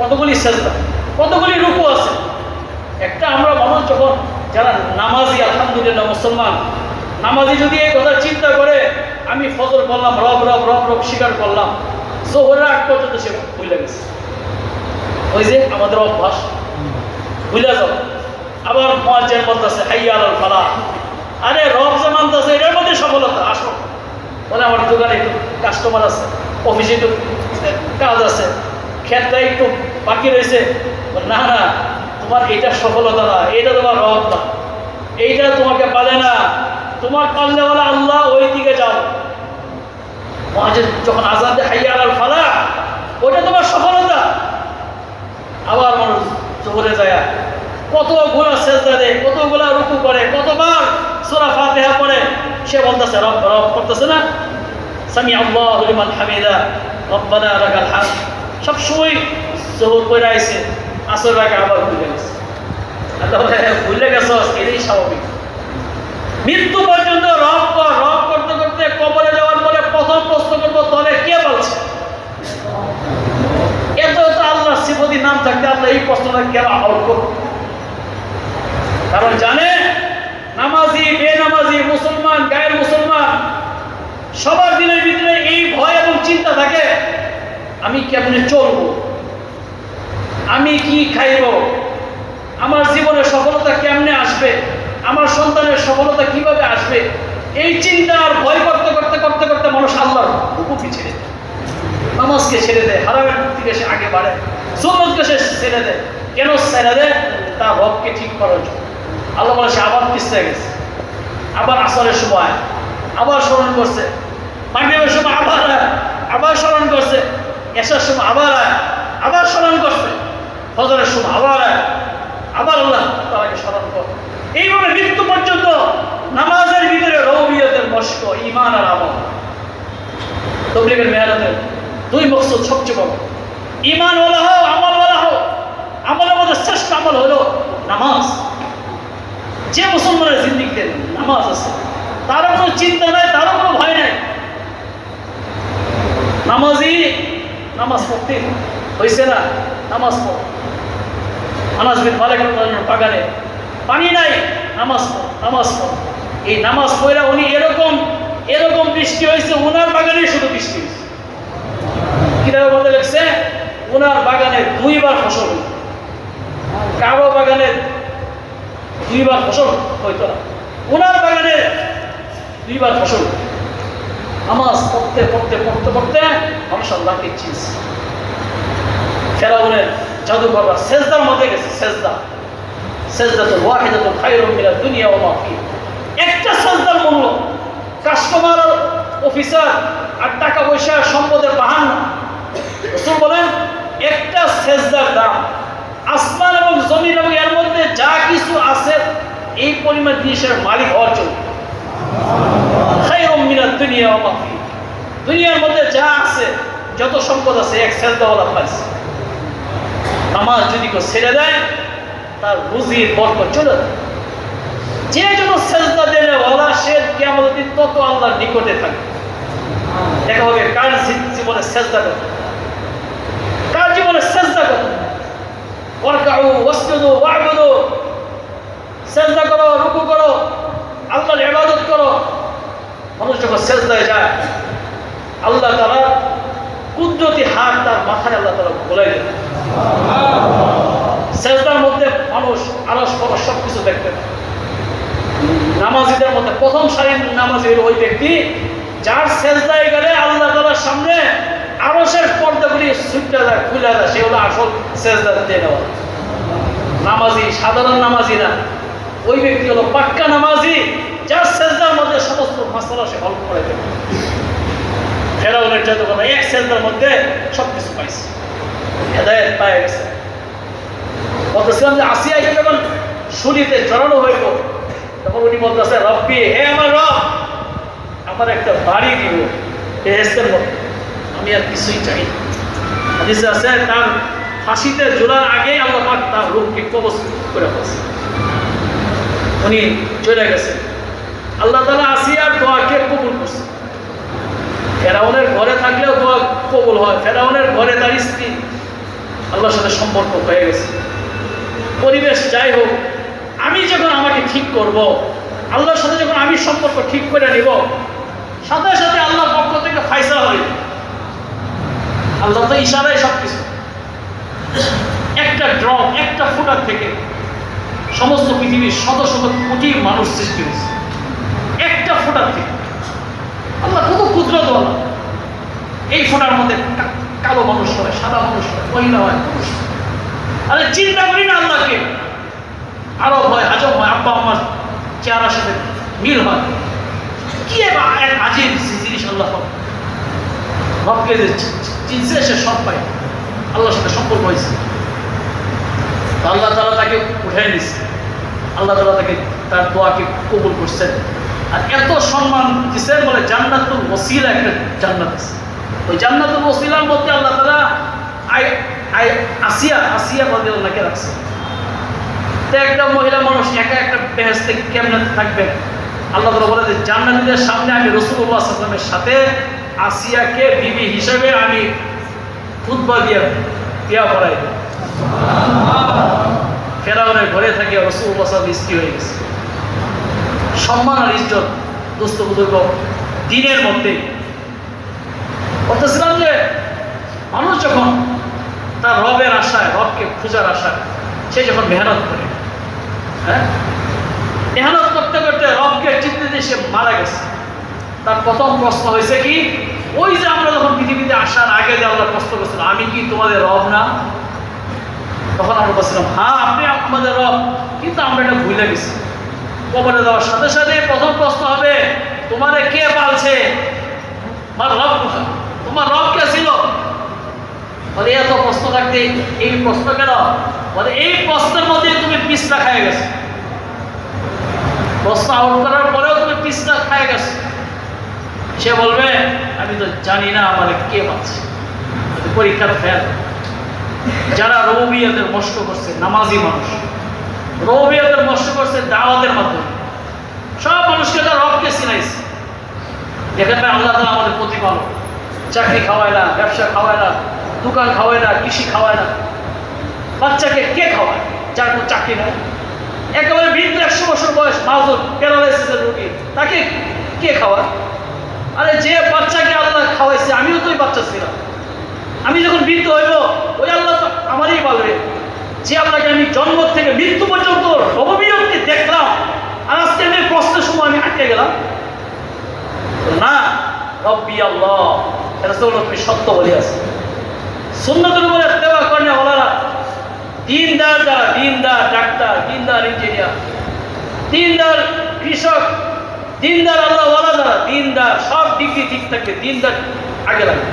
কতগুলি সেজদা, কতগুলি রুকু আছে। একটা আমরা মানুষ যখন যারা নামাজি, আলহামদুলিল্লাহ মুসলমান, নামাজি যদি এই কথা চিন্তা করে, আমি ফজর বললাম রব রব রব রব স্বীকার করলাম, জোহরের আগ পর্যন্ত সে ভুলে গেছে। ওই যে আমাদের অভ্যাস, ভুলে যাও। আবার মুয়াজ্জিন বলতেছে হাইয়া আলাল ফালাহ, আরে রব যে মানতেছে এটার মধ্যে সফলতা। আসো, বলে আমার দোকানে একটু কাস্টমার আছে, অফিসে একটু কাজ আছে, ক্ষেতটা একটু বাকি রয়েছে। না না, তোমার এটা সফলতা না, এটা তোমার রব না, এইটা তোমাকে পালে না, তোমার পাল্লে বলা আল্লাহ, ওই দিকে যাও। মুয়াজ্জিন যখন আযান দেয় হাইয়া আলাল ফালাহ, ওইটা তোমার সফলতা। আবার মানুষ জোহরে যায়, কতগুলো সেজদা দেয়, কতগুলো রুকু করে, কতবার সূরা ফাতিহা পড়ে, সে বলতেছে রব রব করতেছে না, সামি আল্লাহু লিমান হামিদা, রব্বানা লাকাল হামদ। সব সময় জোহর পড়ে আইছে, আসর আগে আবার ভুলে গেছে। আল্লাহ ভুলে গেছ, এটাই স্বাভাবিক। মৃত্যু পর্যন্ত রব কর, রব করতে করতে কবরে যাওয়ার পরে প্রথম প্রশ্ন করবো, তবে কে বলছে? এত এত আল্লাহ সিফাতি নাম থাকতে আল্লাহ এই প্রশ্নটা কেন আউট করবে? কারণ জানে নামাজি, বেনামাজি, মুসলমান, গায়ের মুসলমান, সবার দিনের ভিতরে এই ভয় এবং চিন্তা থাকে, আমি কেমনে চলবো, আমি কি খাইব, আমার জীবনের সফলতা কেমনে আসবে, আমার সন্তানের সফলতা কিভাবে আসবে, এই চিন্তা আর ভয় করতে করতে করতে করতে মানুষ আল্লাহর হুকুমকে ছেড়ে দেয়, নামাজকে ছেড়ে দেয়, হারামের দিকে সে আগে বাড়ে, সুন্নতকে সে ছেড়ে দেয়। কেন ছেড়ে দেয়? তার রবকে ঠিক করার জন্য। আল্লাহ বলে সে আবার পিছতে গেছে, আবার আসরের সময় আবার স্মরণ করছে, মাগরিবের সময় আবার স্মরণ করছে, এশার সময় আবার স্মরণ করছে, ফজরের সময় আবার আল্লাহ তাআলাকে স্মরণ করে। এইভাবে মৃত্যু পর্যন্ত নামাজের ভিতরে রববিয়তের মশক, ঈমান আর আমল। তাবলীগের মেহনতের 2 মকসদ সবচেয়ে বড়। ঈমানওয়ালা হও, আমলওয়ালা হও। আমলের মধ্যে শ্রেষ্ঠ আমল হলো নামাজ। যে মুসলমানের জিন্দিগিতে নামাজ আছে, তারও কোনো চিন্তা নাই, তারও কোনো ভয় নাই। নামাজি নামাজ পড়তে হয়েছে না, নামাজ পড়। আনাস বিন মালিক রাদিয়াল্লাহু বাগানে পানি নাই, নামাজ পড়, নামাজ পড়। এই নামাজ পড়া উনি এরকম বৃষ্টি হয়েছে, ওনার বাগানে শুধু বৃষ্টি হয়েছে। কিতাবের মধ্যে লিখছে ওনার বাগানে 2 বার ফসল, কারো বাগানে 2 বার ফসল হইতো না, ওনার বাগানে 2 বার ফসল। নামাজ পড়তে পড়তে পড়তে পড়তে মানুষ আল্লাহকে চিনছে। ফেরাউনের জাদুকররা সেজদার মধ্যে গেছে। সেজদাতুল ওয়াহিদাতুল খায়রুম মিনাদ দুনিয়া ওয়া মা ফিহা। একটা সেজদার মূল্য কাস্টমার, অফিসার আর টাকা পয়সা সম্পদের বাহান। রাসূল বলেন একটা সেজদার দাম আসমান এবং জমিন এবং এর মধ্যে যা কিছু আছে এই পরিমাণ জিনিসের মালিক হওয়ার জন্য। খায়রুম মিনাদ দুনিয়া ওয়া মা ফিহা। দুনিয়ার মধ্যে যা আছে, যত সম্পদ আছে, এক সেজদাওয়ালা পাইছে। নামাজ যদি কেউ ছেড়ে দেয় তার রুজির বরকত চলে যায়। যে যত সেজদা দেনে ওয়ালা সে কিয়ামতের দিন তত আল্লাহর নিকটে থাকে। দেখা হবে কার জীবনে সেজদা করে, কার জীবনে সেজদা করে। ওয়ারকাউ ওয়াসজুদু ওয়া'বুদু, সেজদা করো, রুকু করো, আল্লাহর ইবাদত করো। মানুষ যখন সেজদায় যায় আল্লাহ তাআলা কুদরতি হাত তার মাথায় আল্লাহ তাআলা ভুলাই দেন। সেজদার মধ্যে মানুষ আরশ ফরশ সবকিছু দেখতে পায়। নামাজীদের মধ্যে প্রথম সারির নামাজীর ওই ব্যক্তি যার সেজদায় গেলে আল্লাহ তাআলার সামনে আরশের পর্দাগুলি ছুটে যায়, খুলে যায়। সে হলো আসল সেজদা দিয়ে নেওয়া নামাজি। সাধারণ নামাজি না, ওই ব্যক্তি হলো পাক্কা নামাজি, যার সেজদার মধ্যে সমস্ত মাসআলা সে হল করে দেবে। ফেরাউনের জাদুকর এক সেজদার মধ্যে সবকিছু পাইছে, হেদায়েত পায় গেছে। বলতেছিলাম যে আসিয়াকে যখন শুলিতে জড়ানো হইল তখন উনি বলতেছে, রব্বি, হে আমার রব, আমার একটা বাড়ি দিব বেহেশতের মধ্যে, আমি আর কিছুই চাই না। হাদিসে আছে তার ফাঁসিতে ঝোলার আগেই আল্লাহ পাক তার রূহকে কবজ করে ফেলছে। উনি চলে গেছে। আল্লাহ তাআলা আসিয়ার দোয়াকে কবুল করছে। ফেরাউনের ঘরে থাকলেও দোয়া কবুল হয়। ফেরাউনের ঘরে তার স্ত্রী আল্লাহর সাথে সম্পর্ক হয়ে গেছে। পরিবেশ যাই হোক, আমি যখন আমাকে ঠিক করব, আল্লাহর সাথে যখন আমি সম্পর্ক ঠিক করে নিব, সাথে সাথে আল্লাহর পক্ষ থেকে ফায়সালা হইবে। আল্লাহ তো ইশারায় সবকিছু। একটা ড্রপ, একটা ফুটার থেকে সমস্ত পৃথিবীর শত শত কোটি মানুষ সৃষ্টি হয়েছে। একটা ফুটার থেকে আল্লাহ কত কুদরতওয়ালা। এই ফোটার মধ্যে কালো মানুষ হয়, সাদা মানুষ হয়, মহিলা হয়, পুরুষ হয়। আরে চিন্তা করি না আল্লাহকে। আরব হয়, আজব হয়, আব্বা আম্মার চেহারার সাথে মিল হয়। কি এক আজীব জিনিস আল্লাহ রবকে যে চিনছে সে সব পায়, আল্লাহর সাথে সম্পর্ক হয়েছে। আল্লাহ তাআলা তাকে উঠাই নিচ্ছে। আল্লাহ তাআলা তাকে তার দোয়াকে কবুল করছেন। আর এত সম্মান দিচ্ছেন বলে জান্নাতুল ওসিলা একটা জান্নাত আছে। ওই জান্নাতুল ওসিলার মধ্যে আল্লাহ তাআলা আসিয়া রাদিয়াল্লাহু রাখছে। তো একটা মহিলা মানুষ একা একটা বেহেশতে কেমনে থাকবে? আল্লাহ তাআলা বলে যে জান্নাতীদের সামনে আমি রাসূলুল্লাহ সাল্লাল্লাহু আলাইহি ওয়াসাল্লামের সাথে আসিয়াকে বিবি হিসেবে আমি খুতবা দিয়া পড়াই দেব। ফেরাউনের ঘরে থেকে রাসূলুল্লাহ সাল্লাল্লাহু আলাইহি ওয়াসাল্লাম স্ত্রী হয়ে গেছে। সম্মান আর ইজ্জত দোস্ত বুজুর্গ দিনের মধ্যে। বলতেছিলাম যে মানুষ যখন তার রবের আশায়, রবকে খোঁজার আশায় সে যখন মেহনত করে, মেহনত করতে করতে রবকে চিনতে দিয়ে সে মারা গেছে। তার প্রথম প্রশ্ন হয়েছে কি, ওই যে আমরা যখন পৃথিবীতে আসার আগে যে আল্লাহ প্রশ্ন করছিল, আমি কি তোমাদের রব না? তখন আমরা বলছিলাম, হ্যাঁ আপনি আমাদের রব, কিন্তু আমরা এটা ভুলে গেছি। কবরে যাওয়ার সাথে সাথে প্রথম প্রশ্ন হবে, তোমারে কে পালছে? তোমার রব কোথায়? তোমার রব কে ছিল? বলে এত প্রশ্ন থাকতে এই প্রশ্ন কেন? বলে এই প্রশ্নের মধ্যে তুমি পিছটা খাই গেছো। প্রশ্ন আউট করার পরেও তুমি পিছটা খাই গেছো। সে বলবে আমি তো জানি না আমার কে পাচ্ছে, পরীক্ষার ফেল। যারা রৌবিয়াতের মস্ত করছে, নামাজি মানুষ রৌবিয়াতের মস্ত করছে দাওয়াতের মাধ্যমে, সব মানুষকে তার রবকে চিনাইছে। এখানে আল্লাহ তাআলা আমাদের প্রতিপালক, চাকরি খাওয়ায় না, ব্যবসা খাওয়ায় না, দোকান খাওয়ায় না, কৃষি খাওয়ায় না। বাচ্চাকে কে খাওয়ায় যার কোনো চাকরি নেই? একেবারে বৃদ্ধ 100 বছর বয়স মাজুর প্যারালাইসিসের রোগী, তাকে কে খাওয়ায়? আরে যে বাচ্চাকে আল্লাহ খাওয়াইছে, আমিও তো ওই বাচ্চা ছিলাম। আমি যখন বৃদ্ধ হইব ওই আল্লাহ তো আমারই পালবে। যে আপনাকে আমি জন্ম থেকে মৃত্যু পর্যন্ত রববিয়তকে দেখলাম, আর আজকে আমি প্রশ্নের সময় আমি আটকে গেলাম না। রব্বি আল্লাহ, এটা তো তুমি সত্য বলে আছে। সুন্নতের উপরে দেওয়া করেন ওলারা, দিনদার যারা, দিনদার ডাক্তার, দিনদার ইঞ্জিনিয়ার, দিনদার কৃষক, দিনদার আল্লাহ ওয়ালা যারা দিনদার, সব ডিগ্রি ঠিক থাকবে, দিনদার আগে লাগে।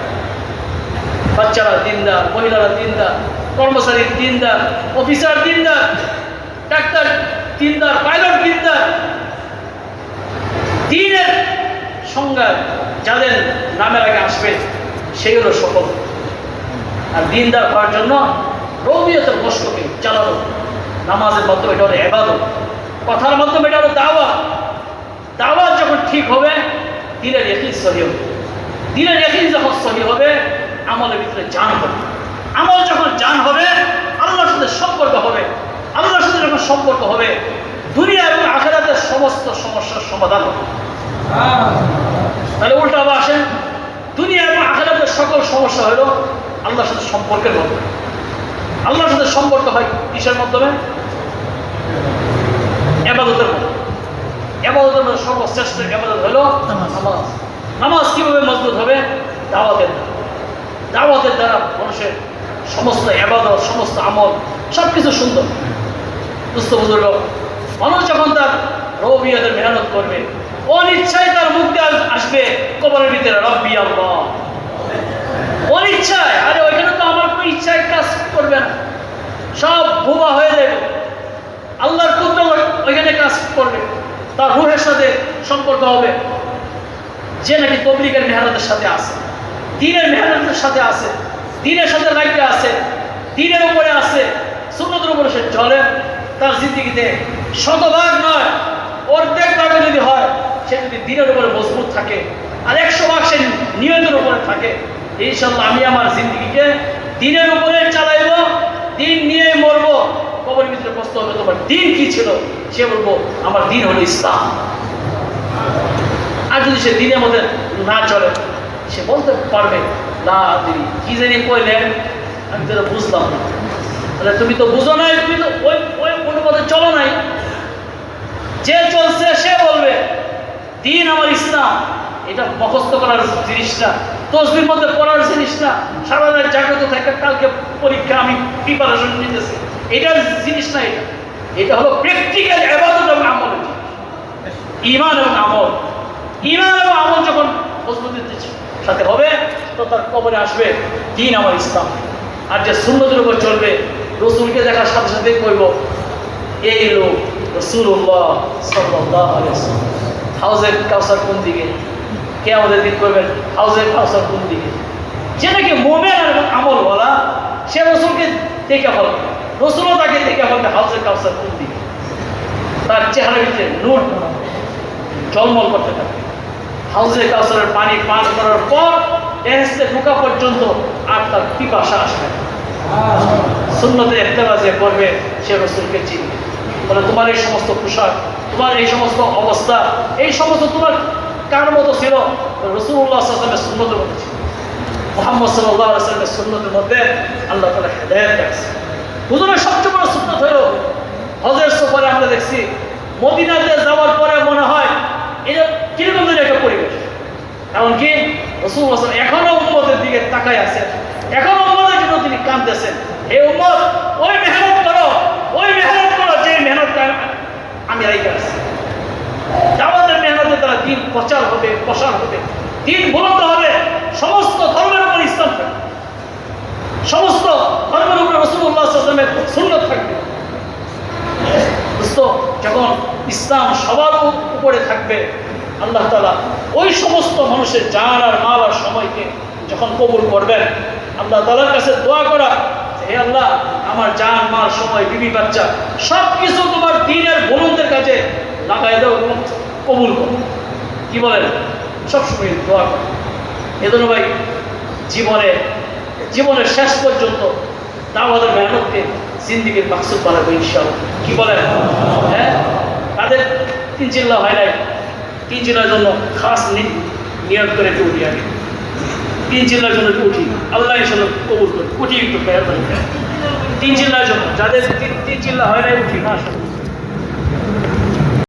বাচ্চারা দিনদার, মহিলারা দিনদার, কর্মচারী দিনদার, অফিসার দিনদার, ডাক্তার দিনদার, পাইলট দিনদার। দিনের সংজ্ঞা যাদের নামের আগে আসবে সেগুলো সফল। আর দিনদার হওয়ার জন্য রবিয়তের কষ্টকে চালানো, নামাজের মাধ্যমে এটা হলো ইবাদত, কথার মাধ্যমে এটা হলো দাওয়াত। দাওয়াত যখন ঠিক হবে, দিনের ইয়াকিন সহি হবে। দিনের ইয়াকিন যখন সহি হবে, আমলের ভিতরে জান হবে। আমল যখন জান হবে, আল্লাহর সাথে সম্পর্ক হবে। আল্লাহর সাথে যখন সম্পর্ক হবে, দুনিয়া এবং আখিরাতের সমস্ত সমস্যার সমাধান হবে। তাহলে উল্টা আবার আসেন, দুনিয়া এবং আখিরাতের সকল সমস্যা হলো আল্লাহর সাথে সম্পর্কের মাধ্যমে। আল্লাহর সাথে সম্পর্ক হয় কিসের মাধ্যমে? ইবাদতের মাধ্যমে। ইবাদতের মধ্যে সর্বশ্রেষ্ঠ ইবাদত হলো নামাজ। নামাজ কিভাবে মজবুত হবে? দাওয়াতের দ্বারা। দাওয়াতের দ্বারা মানুষের সমস্ত ইবাদত, সমস্ত আমল সবকিছু সুন্দর। বুঝতে বুঝল, মানুষ যখন তার রবিয়াতের মেহনত করবে, অনিচ্ছায় তার মুখ দিয়ে আসবে কবরের ভিতরে রব্বি আল্লাহ। অনিচ্ছায়, আরে ওইখানে তো আমার কোনো ইচ্ছায় কাজ করবে না, সব বোবা হয়ে যাবে। আল্লাহর কুদরত ওইখানে কাজ করবে, তার রূহের সাথে সম্পর্ক হবে। যে নাকি তবলিগের মেহনতের সাথে আছে, দ্বীনের মেহনতের সাথে আছে, দ্বীনের সাথে লাইটে আছে, দ্বীনের উপরে আছে, সুন্নতের উপরে সে চলে, তার জিন্দিগিতে শতভাগ নয় অর্ধেক ভাগে যদি হয়, সে যদি দ্বীনের উপরে মজবুত থাকে আর 100 সে নিয়তের উপরে থাকে, ইনশাআল্লাহ আমি আমার জিন্দিগিকে দ্বীনের উপরে চালাইব, দ্বীন নিয়ে মরবো। কবরের ভিতরে প্রশ্ন হবে তোমার দ্বীন কি ছিল? সে বলবো আমার দ্বীন হলো ইসলাম। আর যদি সে দ্বীনের মধ্যে না চলে, সে বলতে পারবে না তিনি কি জানি কইলেন, আমি তো বুঝলাম না। তাহলে তুমি তো বুঝো নাই, তুমি তো ওই ওই অনুপাতে চলো নাই। যে চলছে সে বলবে দ্বীন আমার ইসলাম। এটা মুখস্থ করার জিনিস না, তসবির মধ্যে পড়ার জিনিস না, সারা রাত জাগ্রত থাকে কালকে পরীক্ষা আমি প্রিপারেশন নিতেছি, এটার জিনিস না। এটা এটা হলো প্র্যাকটিক্যাল ইবাদত এবং আমল, ঈমান এবং আমল। ঈমান এবং আমল যখন মজবুতের সাথে হবে, তো তার কবরে আসবে দ্বীন আমার ইসলাম। আর যে সুন্নতের উপর চলবে, রসুলকে দেখার সাথে সাথে কইব এই লোক রাসূলুল্লাহ সাল্লাল্লাহু আলাইহি ওয়াসাল্লাম। হাউজে কাউসার কোন দিকে? কিয়ামতের দিন করবেন হাউজে কাউসার কোন দিকে? যে নাকি মুমিন এবং আমলওয়ালা, সে রসুলকে দেখে বলবে, রসুলও তাকে দেখে বলবে হাউজে কাউসার কোন দিকে। তার চেহারার ভিতরে নূর ঝলমল করতে থাকে। হাউজে কাউসারের পানি পান করার পর বেহেশতে ঢোকা পর্যন্ত আর তার পিপাসা আসবে। সুন্নতে ইত্তেবা যে করবে, সে রসুলকে চিনবে। তাহলে তোমার এই সমস্ত পোশাক, তোমার এই সমস্ত অবস্থা, এই সমস্ত তোমার কার মতো ছিল? রাসূলুল্লাহ সাল্লাল্লাহু আলাইহি ওয়াসাল্লামের সুন্নতের মধ্যে ছিল। মুহাম্মদ সাল্লাল্লাহু আলাইহি ওয়াসাল্লামের সুন্নতের মধ্যে আল্লাহ তাআলা হেদায়েত রাখছে। হুজুরের সবচেয়ে বড় সুন্নত হলো হজের সফরে আমরা দেখছি, মদিনাতে যাওয়ার পরে মনে হয় এটা কিরকম ধরে একটা পরিবেশ। এমনকি রাসূলুল্লাহ সাল্লাল্লাহু আলাইহি ওয়াসাল্লাম এখনো উম্মতের দিকে তাকায় আছেন, এখনো উম্মতের জন্য তিনি কাঁদতেছেন, হে উম্মত ওই মেহনত করো, ওই মেহনত করো যে মেহনতটা আমি রাইখে আসছি। দাওয়াতের মেহনতের দ্বারা দ্বীন প্রচার হবে, প্রসার হবে, দ্বীন বুলন্দ হবে, সমস্ত ধর্মের উপর ইসলাম থাকবে, সমস্ত ধর্মের উপরে রাসূলুল্লাহ সাল্লাল্লাহু আলাইহি ওয়াসাল্লামের সুন্নাত থাকবে। দোস্ত, যখন ইসলাম সবার উপরে থাকবে, আল্লাহ তাআলা ওই সমস্ত মানুষের জান আর মাল আর সময়কে যখন কবুল করবেন, আল্লাহ তাআলার কাছে দোয়া করা, হে আল্লাহ আমার জান মাল সময় বিবি বাচ্চা সব কিছু তোমার দ্বীনের বলুনদের কাছে লাগাই দাও এবং কবুল করো। কি বলেন? সবসময় দোয়া করো। এজন্য ভাই জীবনের শেষ পর্যন্ত দাওয়াতের মেহনতকে জিন্দিগির মাকসুদ বানাবো ইনশাআল্লাহ। কি বলেন? হ্যাঁ, তাদের 3 চিল্লা হয় নাই, 3 চিল্লার জন্য খাস নিয়ত করে একটু উঠি আগে, 3 চিল্লার জন্য একটু উঠি, আল্লাহ ইনশাআল্লাহ কবুল করি, উঠি একটু 3 চিল্লার জন্য, যাদের 3 চিল্লা হয় নাই উঠি না।